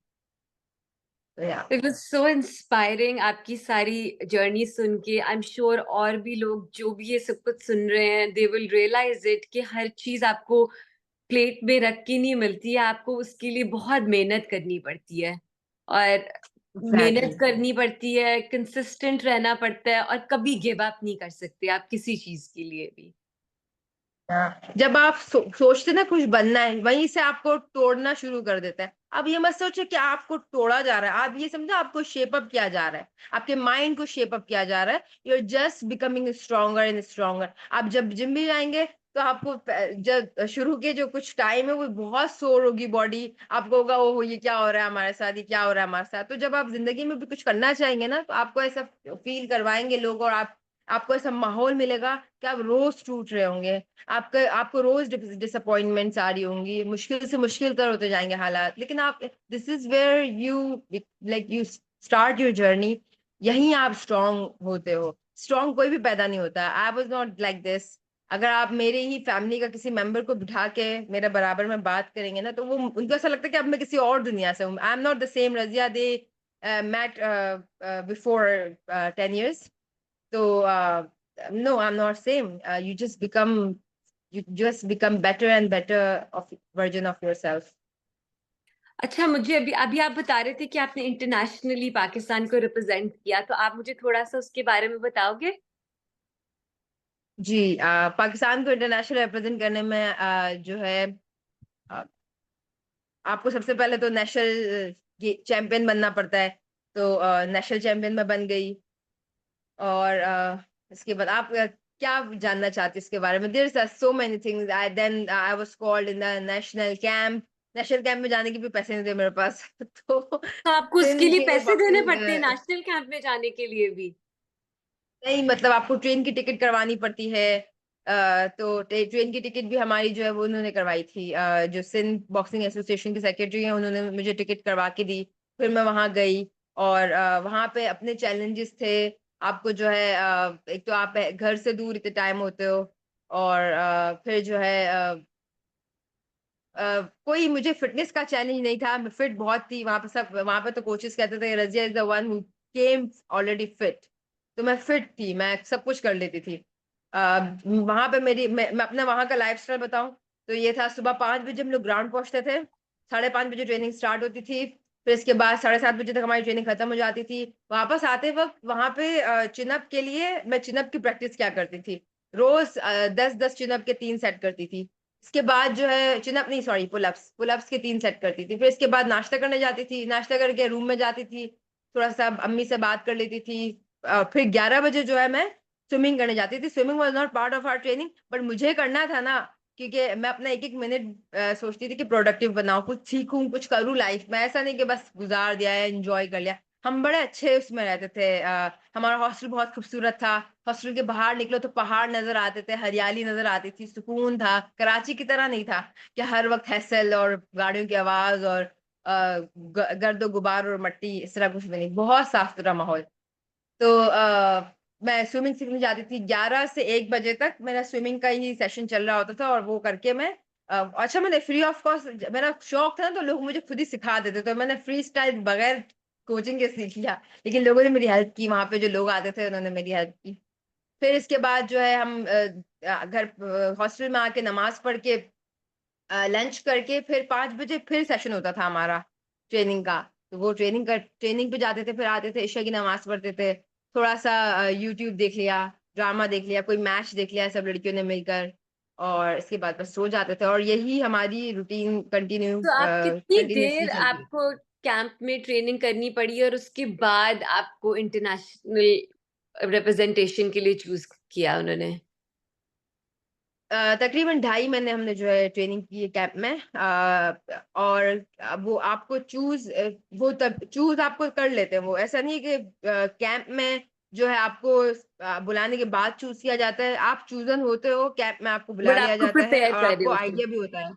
या इट वाज सो इंस्पायरिंग आपकी सारी जर्नी सुन के। आई एम श्योर और भी लोग जो भी ये सब कुछ सुन रहे हैं, दे विल रियलाइज इट कि हर चीज आपको प्लेट में रख के नहीं मिलती है, आपको उसके लिए बहुत मेहनत करनी पड़ती है। और एग्जैक्टली। मेहनत करनी पड़ती है, कंसिस्टेंट रहना पड़ता है, और कभी गिव अप नहीं कर सकते आप किसी चीज के लिए भी। हाँ, जब आप सोचते ना कुछ बनना है, वहीं से आपको तोड़ना शुरू कर देता है। अब ये मत सोचो कि आपको तोड़ा जा रहा है, आप ये समझो आपको शेप अप किया जा रहा है, आपके माइंड को शेप अप किया जा रहा है। You are just becoming stronger and stronger. आप जब जिम भी जाएंगे तो आपको जब शुरू के जो कुछ टाइम है वो बहुत सोर होगी बॉडी, आपको होगा ओ ये क्या हो रहा है हमारे साथ, ये क्या हो रहा है हमारे साथ। तो जब आप जिंदगी में भी कुछ करना चाहेंगे ना, तो आपको ऐसा फील करवाएंगे लोग, और आपको ऐसा माहौल मिलेगा कि आप रोज टूट रहे होंगे। आपको रोज डिसअपॉइंटमेंट्स आ रही होंगी, मुश्किल से मुश्किल तर होते जाएंगे हालात, लेकिन आप this is where you like you start your journey. यहीं आप स्ट्रांग होते हो। स्ट्रांग कोई भी पैदा नहीं होता। I was not like this. अगर आप मेरे ही फैमिली का किसी मेंबर को बिठा के मेरे बराबर में बात करेंगे ना, तो वो उनको ऐसा लगता है कि अब मैं किसी और दुनिया से हूँ। I am not the same Razia they met before 10 years. तो no, I am not same. You just become better and better of version of yourself. अच्छा, मुझे अभी अभी आप बता रहे थे कि आपने इंटरनेशनली पाकिस्तान को रिप्रेजेंट किया, तो आप मुझे थोड़ा-सा उसके बारे में बताओगे? जी, पाकिस्तान को इंटरनेशनल रिप्रेजेंट करने में जो है, अ, आपको सबसे पहले तो नेशनल चैंपियन बनना पड़ता है। तो नेशनल चैंपियन में बन गई। और इसके बाद आप क्या जानना चाहते हैं इसके बारे में? There are so many things. I was called in the national camp. National camp में जाने के भी पैसे नहीं थे मेरे पास। तो तो आपको उसके सिंध लिए के पैसे देने बॉक्सिंग, पड़ते हैं नेशनल कैंप में जाने के लिए भी? नहीं, मतलब आपको ट्रेन की टिकट करवानी पड़ती है। तो ट्रेन की टिकट भी हमारी जो है वो उन्होंने करवाई थी। जो सिंध बॉक्सिंग एसोसिएशन के सेक्रेटरी हैं, उन्होंने मुझे टिकट करवा के दी। फिर मैं वहां गई और वहां पे अपने चैलेंजेस थे। आपको जो है एक तो आप घर से दूर इतने टाइम होते हो। और फिर जो है कोई मुझे फिटनेस का चैलेंज नहीं था। मैं फिट बहुत थी। वहां पे तो कोचेस कहते थे Razia is the one who came already fit. तो मैं फिट थी, मैं सब कुछ कर लेती थी। वहां पे मैं अपना वहां का लाइफस्टाइल बताऊं तो ये था, सुबह 5 बजे हम लोग ग्राउंड पहुंचते थे। 5:30 बजे ट्रेनिंग स्टार्ट होती थी। फिर इसके बाद 7:30 बजे तक हमारी ट्रेनिंग खत्म हो जाती थी। वापस आते वक्त वहां पे चिनअप के लिए मैं चिनअप की प्रैक्टिस क्या करती थी। रोज 10-10 चिनअप के 3 सेट करती थी। इसके बाद जो है चिनअप नहीं, सॉरी, पुलअप्स पुलअप्स के 3 सेट करती थी। फिर इसके बाद नाश्ता करने जाती थी। नाश्ता करके रूम में जाती थी, थोड़ा सा अम्मी से बात कर लेती थी। फिर 11 बजे जो है मैं स्विमिंग करने जाती थी। Swimming was not part of our training, but मुझे करना था ना, क्योंकि मैं अपना एक एक मिनट सोचती थी कि प्रोडक्टिव बनाऊं, कुछ सीखूं, कुछ करूं लाइफ में। ऐसा नहीं कि बस गुजार दिया है, एंजॉय कर लिया। हम बड़े अच्छे उसमें रहते थे। हमारा हॉस्टल बहुत खूबसूरत था। हॉस्टल के बाहर निकलो तो पहाड़ नजर आते थे, हरियाली नजर आती थी, सुकून था। कराची की तरह नहीं था कि हर वक्त हैसल और गाड़ियों की आवाज और गर्दो गुबार और मट्टी, इस तरह कुछ भी नहीं। बहुत साफ सुथरा माहौल। तो मैं स्विमिंग सीखने जाती थी। 11 से 1 बजे तक मेरा स्विमिंग का ही सेशन चल रहा होता था। और वो करके मैं अच्छा, मैंने फ्री ऑफ कॉस्ट, मेरा शौक था ना, तो लोग मुझे खुद ही सिखा देते। तो मैंने फ्री स्टाइल बगैर कोचिंग के सीख लिया। लेकिन लोगों ने मेरी हेल्प की, वहां पे जो लोग आते थे उन्होंने मेरी हेल्प की। फिर इसके बाद जो है हम घर हॉस्टल में आके नमाज पढ़ के लंच करके फिर 5 बजे फिर सेशन होता था हमारा ट्रेनिंग का। तो वो ट्रेनिंग पे जाते थे, फिर आते थे, ईशा की नमाज पढ़ते थे, थोड़ा सा यूट्यूब देख लिया, ड्रामा देख लिया, कोई मैच देख लिया सब लड़कियों ने मिलकर। और इसके बाद बस सो जाते थे। और यही हमारी रूटीन तो आप कितनी कंटिन्यूअसली देर चलती। आपको कैंप में ट्रेनिंग करनी पड़ी और उसके बाद आपको इंटरनेशनल रिप्रेजेंटेशन के लिए चूज किया उन्होंने? तकरीबन 2.5 महीने हमने जो है ट्रेनिंग की है कैंप में। और वो आपको वो तब चूज आपको कर लेते हैं। वो ऐसा नहीं है कि कैंप में जो है आपको बुलाने के बाद चूज किया जाता है। आप चूजन होते हो, कैंप में आपको बुला बट लिया आपको जाता है प्रिपेयर और कर रहे आपको होते हैं। आइडिया भी होता है।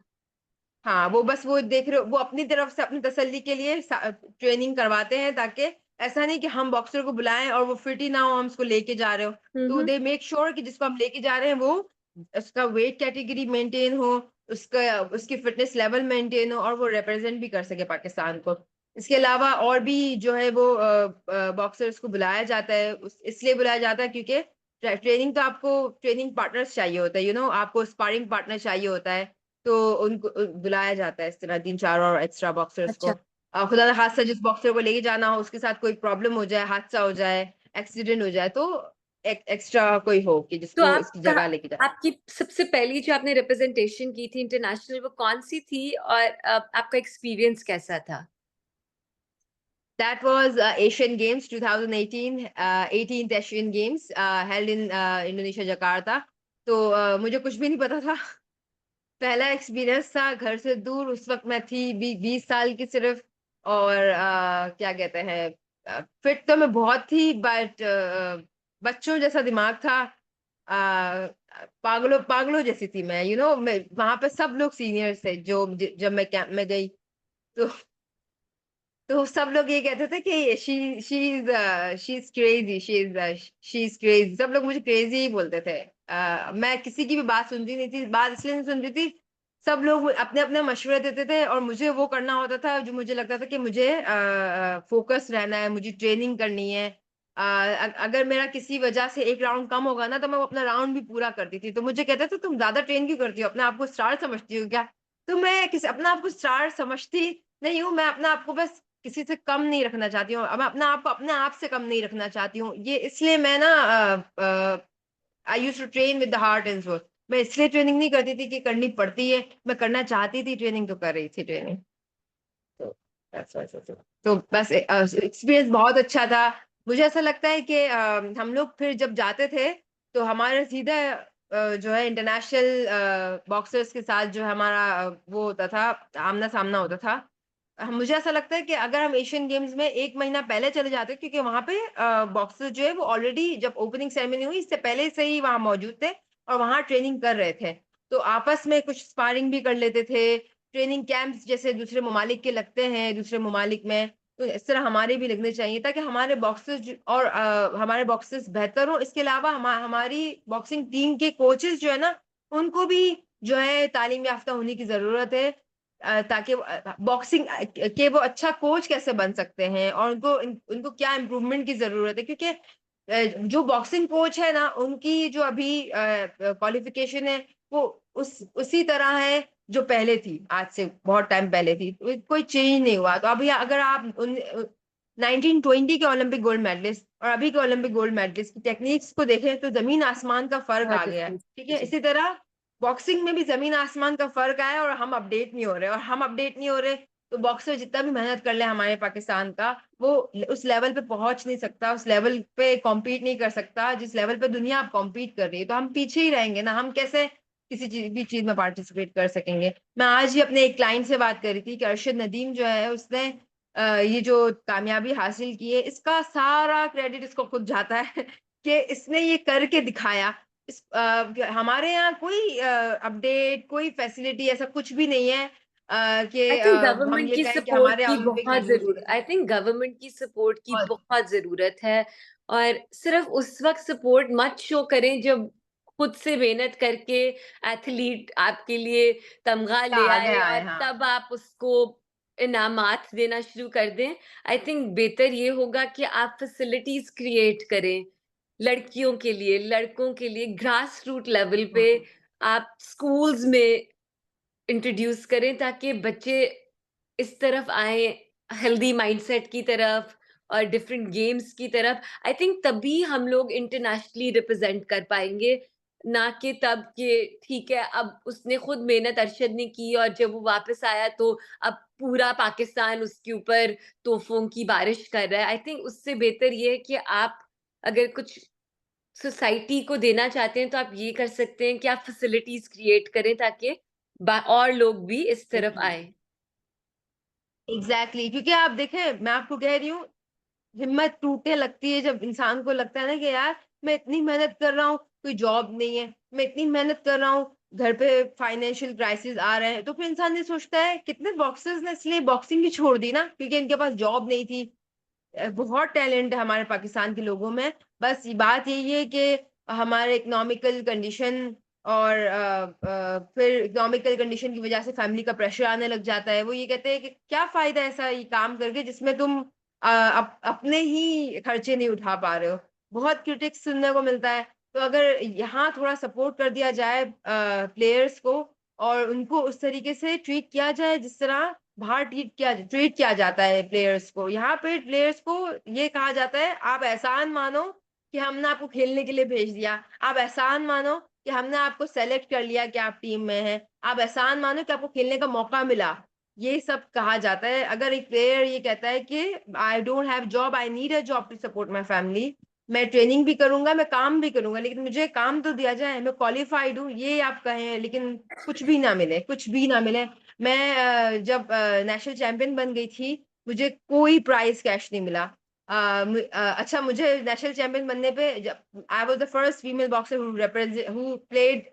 हाँ, वो बस वो देख रहे हो, वो अपनी तरफ से अपनी तसल्ली के लिए ट्रेनिंग करवाते हैं, ताकि ऐसा नहीं कि हम बॉक्सर को बुलाएं और वो फिट ही ना हो, हम उसको लेके जा रहे हो। तो हम्म। दे मेक श्योर कि जिसको हम लेके जा रहे हैं वो, उसका वेट कैटेगरी मेंटेन हो, उसका उसकी फिटनेस लेवल मेंटेन हो, और वो रिप्रेजेंट भी कर सके पाकिस्तान को। इसके अलावा और भी जो है वो बॉक्सर्स को बुलाया जाता है। इसलिए बुलाया जाता है क्योंकि ट्रेनिंग तो आपको ट्रेनिंग पार्टनर्स चाहिए होता है, आपको स्पारिंग पार्टनर चाहिए होता है। तो उनको बुलाया जाता है इस तरह 3-4 और एक्स्ट्रा बॉक्सर्स को। अच्छा, खुदा ना खास्ता जिस बॉक्सर को लेके जाना हो उसके साथ कोई प्रॉब्लम हो जाए, हादसा हो जाए, एक्सीडेंट हो जाए, तो एक एक्स्ट्रा कोई हो कि तो जिसको इसकी जगह लेके जाए। आपकी सबसे पहली जो आपने रिप्रेजेंटेशन की थी इंटरनेशनल, वो कौन सी थी और आपका एक्सपीरियंस कैसा था? That was Asian Games 2018, 18th Asian Games held in Indonesia, Jakarta. तो मुझे कुछ भी नहीं पता था। पहला एक्सपीरियंस था घर से दूर। उस वक्त मैं थी 20 साल की सिर्फ। और क्या कहते हैं, फिट तो मैं बहुत थी, बट बच्चों जैसा दिमाग था। पागलों पागलों जैसी थी मैं। मैं वहां पे सब लोग सीनियर्स थे। जब मैं कैंप में गई तो सब लोग ये कहते थे कि she is crazy, she is crazy. सब लोग मुझे क्रेजी ही बोलते थे। मैं किसी की भी बात सुनती नहीं थी। बात इसलिए नहीं सुनती थी, सब लोग अपने अपने मशवरे देते थे और मुझे वो करना होता था जो मुझे लगता था कि मुझे फोकस रहना है, मुझे ट्रेनिंग करनी है। अगर मेरा किसी वजह से एक राउंड कम होगा ना, तो मैं वो अपना राउंड भी पूरा करती थी। तो मुझे कहते थे तुम ज्यादा ट्रेन क्यों करती हो, अपने आप को स्टार समझती हो क्या? तो मैं किसी अपना आप को स्टार समझती नहीं हूँ, मैं अपना आप को बस किसी से कम नहीं रखना चाहती हूँ, मैं अपना आप को अपने आप से कम नहीं रखना चाहती हूँ। ये इसलिए मैं ना I used to train with the heart and soul. मैं इसलिए ट्रेनिंग नहीं करती थी कि करनी पड़ती है, मैं करना चाहती थी ट्रेनिंग, तो कर रही थी ट्रेनिंग। तो that's why तो बस एक्सपीरियंस बहुत अच्छा था। मुझे ऐसा लगता है कि हम लोग फिर जब जाते थे तो हमारे सीधा जो है इंटरनेशनल बॉक्सर्स के साथ जो है हमारा वो होता था, आमना सामना होता था। मुझे ऐसा लगता है कि अगर हम एशियन गेम्स में एक महीना पहले चले जाते, क्योंकि वहां पे बॉक्सर्स जो है वो ऑलरेडी जब ओपनिंग सेरेमनी हुई इससे पहले से ही वहां मौजूद थे और वहां ट्रेनिंग कर रहे थे। तो आपस में कुछ स्पारिंग भी कर लेते थे, ट्रेनिंग कैंप्स जैसे दूसरे ममालिक के लगते हैं दूसरे ममालिक में, तो इस तरह हमारे भी लगने चाहिए ताकि हमारे बॉक्सर्स और हमारे बॉक्सर्स बेहतर हो। इसके अलावा हमारी बॉक्सिंग टीम के कोचेस जो है ना, उनको भी जो है तालीम याफ्ता होने की जरूरत है, ताकि बॉक्सिंग के वो अच्छा कोच कैसे बन सकते हैं और उनको क्या इम्प्रूवमेंट की जरूरत है। क्योंकि जो बॉक्सिंग कोच है ना, उनकी जो अभी क्वालिफिकेशन है वो उसी तरह है जो पहले थी, आज से बहुत टाइम पहले थी, तो कोई चेंज नहीं हुआ। तो अभी अगर आप 1920 के ओलंपिक गोल्ड मेडलिस्ट और अभी के ओलंपिक गोल्ड मेडलिस्ट की टेक्निक्स को देखें तो जमीन आसमान का फर्क बहुत आ गया है। डिफरेंस ठीक है, जी। इसी तरह बॉक्सिंग में भी जमीन आसमान का फर्क आया और हम अपडेट नहीं हो रहे, और हम अपडेट नहीं हो रहे तो बॉक्सर जितना भी मेहनत कर ले हमारे पाकिस्तान का, वो उस लेवल पे पहुंच नहीं सकता, उस लेवल पे कॉम्पीट नहीं कर सकता जिस लेवल पे दुनिया अब कॉम्पीट कर रही है। तो हम पीछे ही रहेंगे ना, हम कैसे किसी भी चीज में पार्टिसिपेट कर सकेंगे। मैं आज ही अपने एक क्लाइंट से बात कर रही थी कि अरशद नदीम जो है उसने ये जो कामयाबी हासिल की है इसका सारा क्रेडिट इसको खुद जाता है कि इसने ये करके दिखाया। हमारे यहाँ कोई अपडेट कोई फैसिलिटी ऐसा कुछ भी नहीं है कि आई थिंक हम गवर्नमेंट ये की कहें कि सपोर्ट हमारे की ओलंपिक बहुत मेडलिस्ट। जरूरत, आई थिंक गवर्नमेंट की सपोर्ट की और बहुत जरूरत है। और सिर्फ उस वक्त सपोर्ट मत शो करें जब खुद से मेहनत करके एथलीट आपके लिए तमगा ले आगे आए आए, और हाँ। तब आप उसको इनामात देना शुरू कर दें। आई थिंक बेहतर ये होगा कि आप फैसिलिटीज क्रिएट करें लड़कियों के लिए, लड़कों के लिए, ग्रास रूट लेवल पे आप स्कूल्स में इंट्रोड्यूस करें ताकि बच्चे इस तरफ आए, हेल्दी माइंडसेट की तरफ और डिफरेंट गेम्स की तरफ। आई थिंक तभी हम लोग इंटरनेशनली रिप्रेजेंट कर पाएंगे, ना कि तब कि ठीक है अब उसने खुद मेहनत अरशद ने की और जब वो वापस आया तो अब पूरा पाकिस्तान उसके ऊपर तोहफों की बारिश कर रहा है। आई थिंक उससे बेहतर ये है कि आप अगर कुछ सोसाइटी को देना चाहते हैं तो आप ये कर सकते हैं कि आप फैसिलिटीज क्रिएट करें ताकि और लोग भी इस तरफ आए। एग्जैक्टली, क्योंकि आप देखें मैं आपको कह रही हूँ, हिम्मत टूटने लगती है जब इंसान को लगता है ना कि यार मैं इतनी मेहनत कर रहा हूँ, कोई जॉब नहीं है, मैं इतनी मेहनत कर रहा हूँ, घर पे फाइनेंशियल क्राइसिस आ रहे हैं, तो फिर इंसान ये सोचता है कितने बॉक्सर्स ने इसलिए बॉक्सिंग भी छोड़ दी ना क्योंकि इनके पास जॉब नहीं थी। बहुत टैलेंट है हमारे पाकिस्तान के लोगों में, बस ये बात यही है कि हमारे इकोनॉमिकल कंडीशन और फिर इकोनॉमिकल कंडीशन की वजह से फैमिली का प्रेशर आने लग जाता है। वो ये कहते हैं कि क्या फायदा ऐसा ये काम करके जिसमें तुम अपने ही खर्चे नहीं उठा पा रहे हो। बहुत क्रिटिक्स सुनने को मिलता है। तो अगर यहाँ थोड़ा सपोर्ट कर दिया जाए प्लेयर्स को और उनको उस तरीके से ट्रीट किया जाए जिस तरह बाहर ट्रीट किया जाता है प्लेयर्स को, यहाँ पे प्लेयर्स को ये कहा जाता है आप एहसान मानो कि हमने आपको खेलने के लिए भेज दिया, आप एहसान मानो कि हमने आपको सेलेक्ट कर लिया कि आप टीम में हैं, आप एहसान मानो कि आपको खेलने का मौका मिला। ये सब कहा जाता है। अगर एक प्लेयर ये कहता है कि I don't have job, I need a job to support my family, मैं ट्रेनिंग भी करूंगा, मैं काम भी करूंगा, लेकिन मुझे काम तो दिया जाए, मैं क्वालिफाइड हूँ ये आप कहें, लेकिन कुछ भी ना मिले, कुछ भी ना मिले। मैं जब नेशनल चैंपियन बन गई थी मुझे कोई प्राइज कैश नहीं मिला। अच्छा, मुझे नेशनल चैंपियन बनने पे I was the first female boxer who played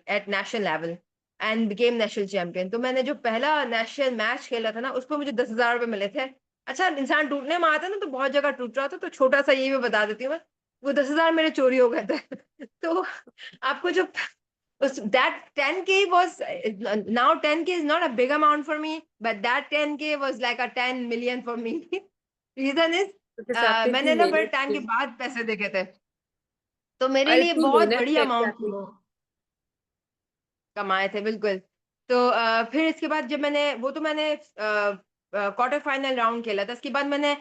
at national level and became national champion. तो मैंने जो पहला नेशनल मैच खेला था ना उसको मुझे 10,000 रुपए मिले थे। अच्छा, इंसान टूटने में आता है ना, तो बहुत जगह टूट रहा था, तो छोटा सा ये भी बता देती हूँ मैं, वो 10,000 मेरे चोरी हो गए थे तो आपको जो that 10K was now 10K is not a big amount for me, but that 10K was like a 10 million for me. Reason is because आपने मैंने इतनी ना बड़े मेहनत टाइम के की बाद पैसे देखे थे, तो मेरे और लिए इतनी बहुत मेहनत बड़ी करके अमाउंट थी आपने वो। कमाए थे, बिल्कुल। तो फिर इसके बाद जब मैंने वो तो मैंने क्वार्टर फाइनल राउंड खेला था, इसके बाद मैंने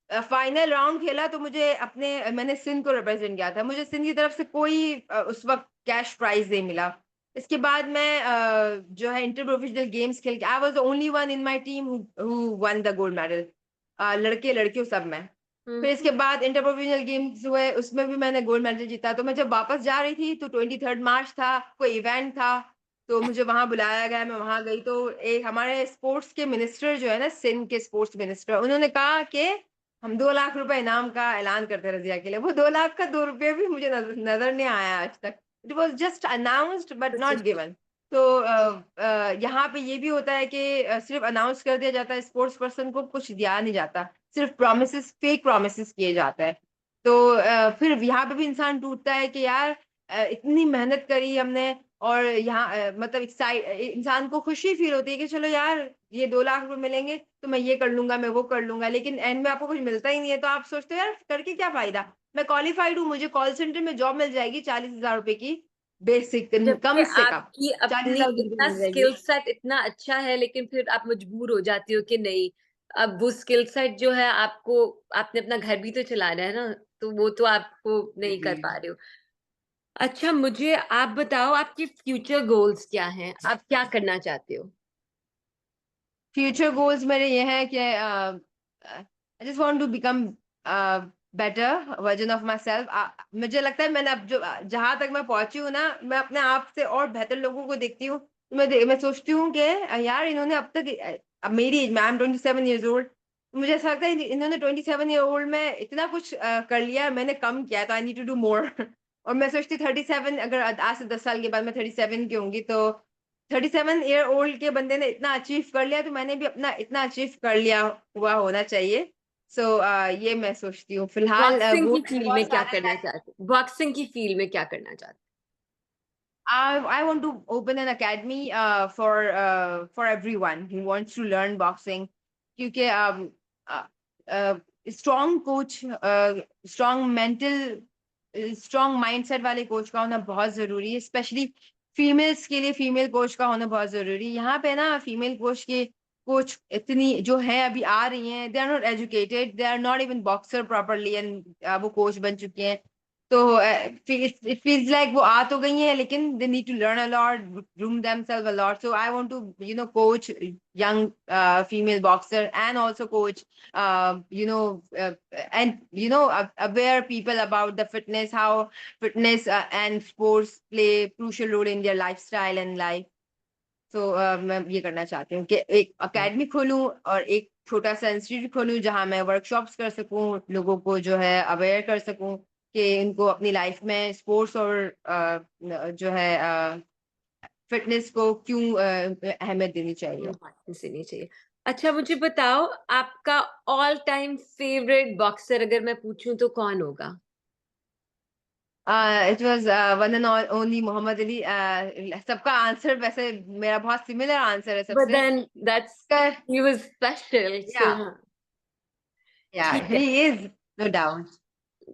फाइनल राउंड खेला, तो मुझे मैंने सिंध को रिप्रेजेंट किया था। मुझे सिंध की तरफ से कोई उस वक़्त कैश प्राइज़ नहीं मिला। इसके बाद मैं जो है इंटर प्रोफेशनल गेम्स खेल के I was the only one in my team who won the gold medal. लड़के-लड़कियों सब में। हुँ, फिर इसके हुँ। बाद इंटर प्रोफेशनल गेम्स हुए, उसमें भी मैंने गोल्ड मेडल जीता। तो मैं जब वापस जा रही थी, तो 23 मार्च था, कोई इवेंट था, तो मुझे वहाँ बुलाया गया, मैं वहाँ गई। तो एक हमारे स्पोर्ट्स के मिनिस्टर जो है ना, सिंध के स्पोर्ट्स मिनिस्टर, उन्होंने कहा कि हम 2 लाख रुपए इनाम का ऐलान करते हैं रज़िया के लिए। वो 2 लाख का 2 रुपए भी मुझे नज़र नहीं आया आज तक। It was just announced but सच्ची नॉट गिवन। तो यहाँ पे ये भी होता है कि सिर्फ़ अनाउंस कर दिया जाता है, स्पोर्ट्स पर्सन को कुछ दिया नहीं जाता। सिर्फ़ प्रोमिसेस, फेक प्रोमिसेस किए जाते हैं। तो फिर यहाँ पे भी इंसान टूटता है कि यार इतनी मेहनत करी हमने, और यहाँ मतलब इंसान को खुशी फ़ील होती है कि चलो यार, ये 2 लाख रुपए मिलेंगे, तो मैं ये कर लूँगा, मैं वो कर लूँगा, लेकिन एंड में आपको कुछ मिलता ही नहीं है, तो आप सोचते हो यार करके क्या फ़ायदा? मैं क्वालिफ़ाइड हूँ, मुझे कॉल सेंटर में जॉब मिल जाएगी 40,000 रुपए की, बेसिक जबकि कम से कम आपकी अपनी 40,000 रुपए की इतना मिल जाएगी। स्किल सेट इतना अच्छा है, लेकिन फिर आप मजबूर हो जाती हो कि नहीं, अब वो स्किल सेट जो है आपको आपने अपना घर भी तो चलाना है ना, तो वो तो आपको नहीं कर जी। पा रहे हो। अच्छा मुझे आप बताओ आपके फ्यूचर गोल्स क्या हैं? आप क्या करना चाहते हो? फ्यूचर गोल्स मेरे ये हैं कि I just want to become better version of myself. मुझे लगता है मैंने अब जो जहां तक मैं पहुंची हूँ ना, मैं अपने आप से और बेहतर लोगों को देखती हूँ, तो मैं सोचती हूँ कि यार इन्होंने अब तक अब मेरी एज में आई एम 27 years old, मुझे ऐसा लगता है इन्होंने 27 year old में इतना कुछ कर लिया, मैंने कम किया, तो I need to do more. और मैं सोचती 37, अगर आज से 10 साल के बाद मैं 37 की होंगी, तो 37 year old के बंदे ने इतना अचीव कर लिया, तो मैंने भी अपना इतना अचीव कर लिया हुआ होना चाहिए। सो ये मैं सोचती हूँ फिलहाल। बॉक्सिंग की गोल्स फील्ड बहुत में क्या सारे करना हैं। चाहते हो? बॉक्सिंग की फील्ड में क्या करना चाहते I want to open an academy for everyone who wants to learn boxing, क्योंकि strong coach, strong mental, strong mindset वाले कोच का होना बहुत जरूरी है, स्पेशली फीमेल्स के लिए फीमेल कोच का होना बहुत जरूरी है। यहाँ पे ना फीमेल कोच इतनी जो है अभी आ रही हैं, they are not educated, they are not even boxer properly, and वो कोच बन चुकी हैं। तो इट फील्स लाइक वो आ तो गई हैं, लेकिन they need to learn a lot, groom themselves a lot. So I want to coach young female boxer, and also coach and aware people about the fitness, how fitness and sports play crucial role in their lifestyle and life. तो मैं ये करना चाहती हूँ कि एक हैं? एकेडमी खोलूँ और एक छोटा सा इंस्टीट्यूट खोलूँ, जहाँ मैं वर्कशॉप्स कर सकूँ, लोगों को जो है अवेयर कर सकूँ कि इनको अपनी लाइफ में स्पोर्ट्स और जो है फिटनेस को क्यों अहमियत देनी चाहिए। इम्पोर्टेंस देनी चाहिए। अच्छा मुझे बताओ आपका ऑल टाइम फेवरेट बॉक्सर अगर मैं पूछूं तो कौन होगा? It was one and only Muhammad Ali. सबका आंसर वैसे मेरा बहुत सिमिलर आंसर है But सबसे। then that's कर he was special या so हाँ, या ठीक है। He is, no doubt.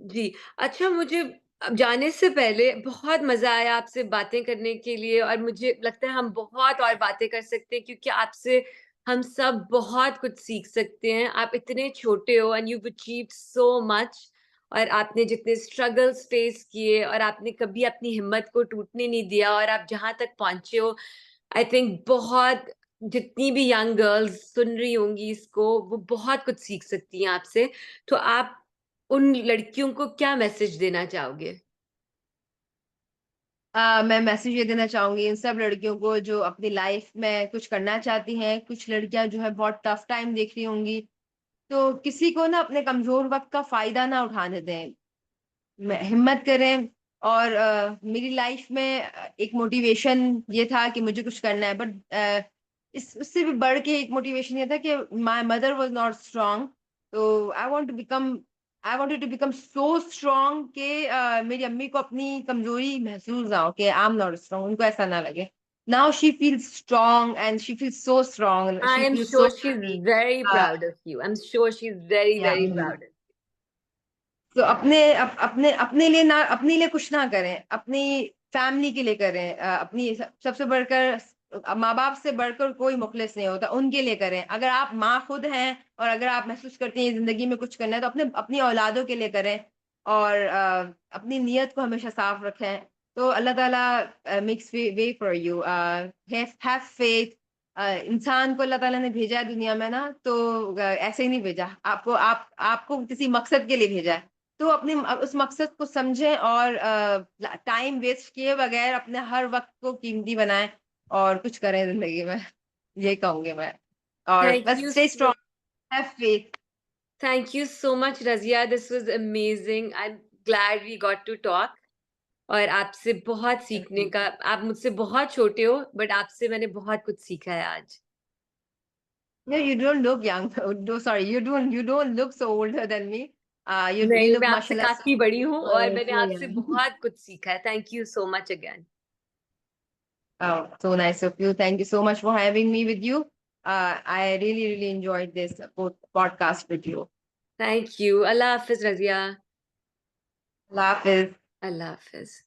जी, अच्छा मुझे अब जाने से पहले बहुत मज़ा आया आपसे बातें करने के लिए और मुझे लगता है हम बहुत और बातें कर सकते हैं क्योंकि आपसे हम सब बहुत कुछ सीख सकते हैं। आप इतने छोटे हो and you've achieved so much और आपने जितने स्ट्रगल्स फेस किए और आपने कभी अपनी हिम्मत को टूटने नहीं दिया और आप जहाँ तक पहुँचे हो, आई थिंक बहुत जितनी भी यंग गर्ल्स सुन रही होंगी इसको, वो बहुत कुछ सीख सकती हैं आपसे। तो आप उन लड़कियों को क्या मैसेज देना चाहोगे? मैं मैसेज ये देना चाहूंगी इन सब लड़कियों को जो अपनी लाइफ में कुछ करना चाहती हैं। कुछ लड़कियां जो है बहुत टफ टाइम देख रही होंगी, तो किसी को ना अपने कमजोर वक्त का फायदा ना उठाने दें, हिम्मत करें। और मेरी लाइफ में एक मोटिवेशन ये था कि मुझे कुछ करना है, बट इस उससे भी बढ़ के एक मोटिवेशन ये था कि my mother was not strong. तो I wanted to become so strong कि मेरी अम्मी को अपनी कमजोरी महसूस ना हो कि आई एम नॉट स्ट्रांग, उनको ऐसा ना लगे। Now she feels strong and she feels so strong, I she am feels so sure she's happy. very proud of you. I'm sure she's very, या very proud of you. तो अपने लिए ना, अपने लिए कुछ ना करें, अपनी फैमिली के लिए करें। अपनी सबसे बढ़कर माँ बाप से बढ़कर कोई मुखलिस नहीं होता, उनके लिए करें। अगर आप माँ खुद हैं और अगर आप महसूस करती हैं जिंदगी में कुछ करना है, तो अपने अपनी औलादों के लिए करें और अपनी नीयत को हमेशा साफ रखें। तो अल्लाह ताला makes way for you. Have faith. इंसान को अल्लाह ताला ने भेजा है दुनिया में ना, तो ऐसे ही नहीं भेजा आपको, आपको किसी मकसद के लिए भेजा है। तो अपने उस मकसद को समझें और टाइम वेस्ट किए बगैर अपने हर वक्त को कीमती बनाएं और कुछ करें जिंदगी में। ये कहूंगी मैं। और थैंक बस you stay so strong, have faith. Thank you so much Razia, this was amazing. I am glad we got to talk. और आपसे बहुत सीखने का, आप मुझसे बहुत छोटे हो, बट आपसे मैंने बहुत कुछ सीखा है आज। No, you don't look young. No, sorry, you don't look so older than me. You नहीं, look मैं आपसे mashallah काफ़ी बड़ी हूँ और मैंने so आपसे young. बहुत कुछ सीखा है। Thank you so much again. Oh, so nice of you. Thank you so much for having me with you. I really enjoyed this podcast with you. Thank you. अल्लाह हाफ़िज़ रज़िया। Allah Hafiz. अल्लाह हाफ़िज़।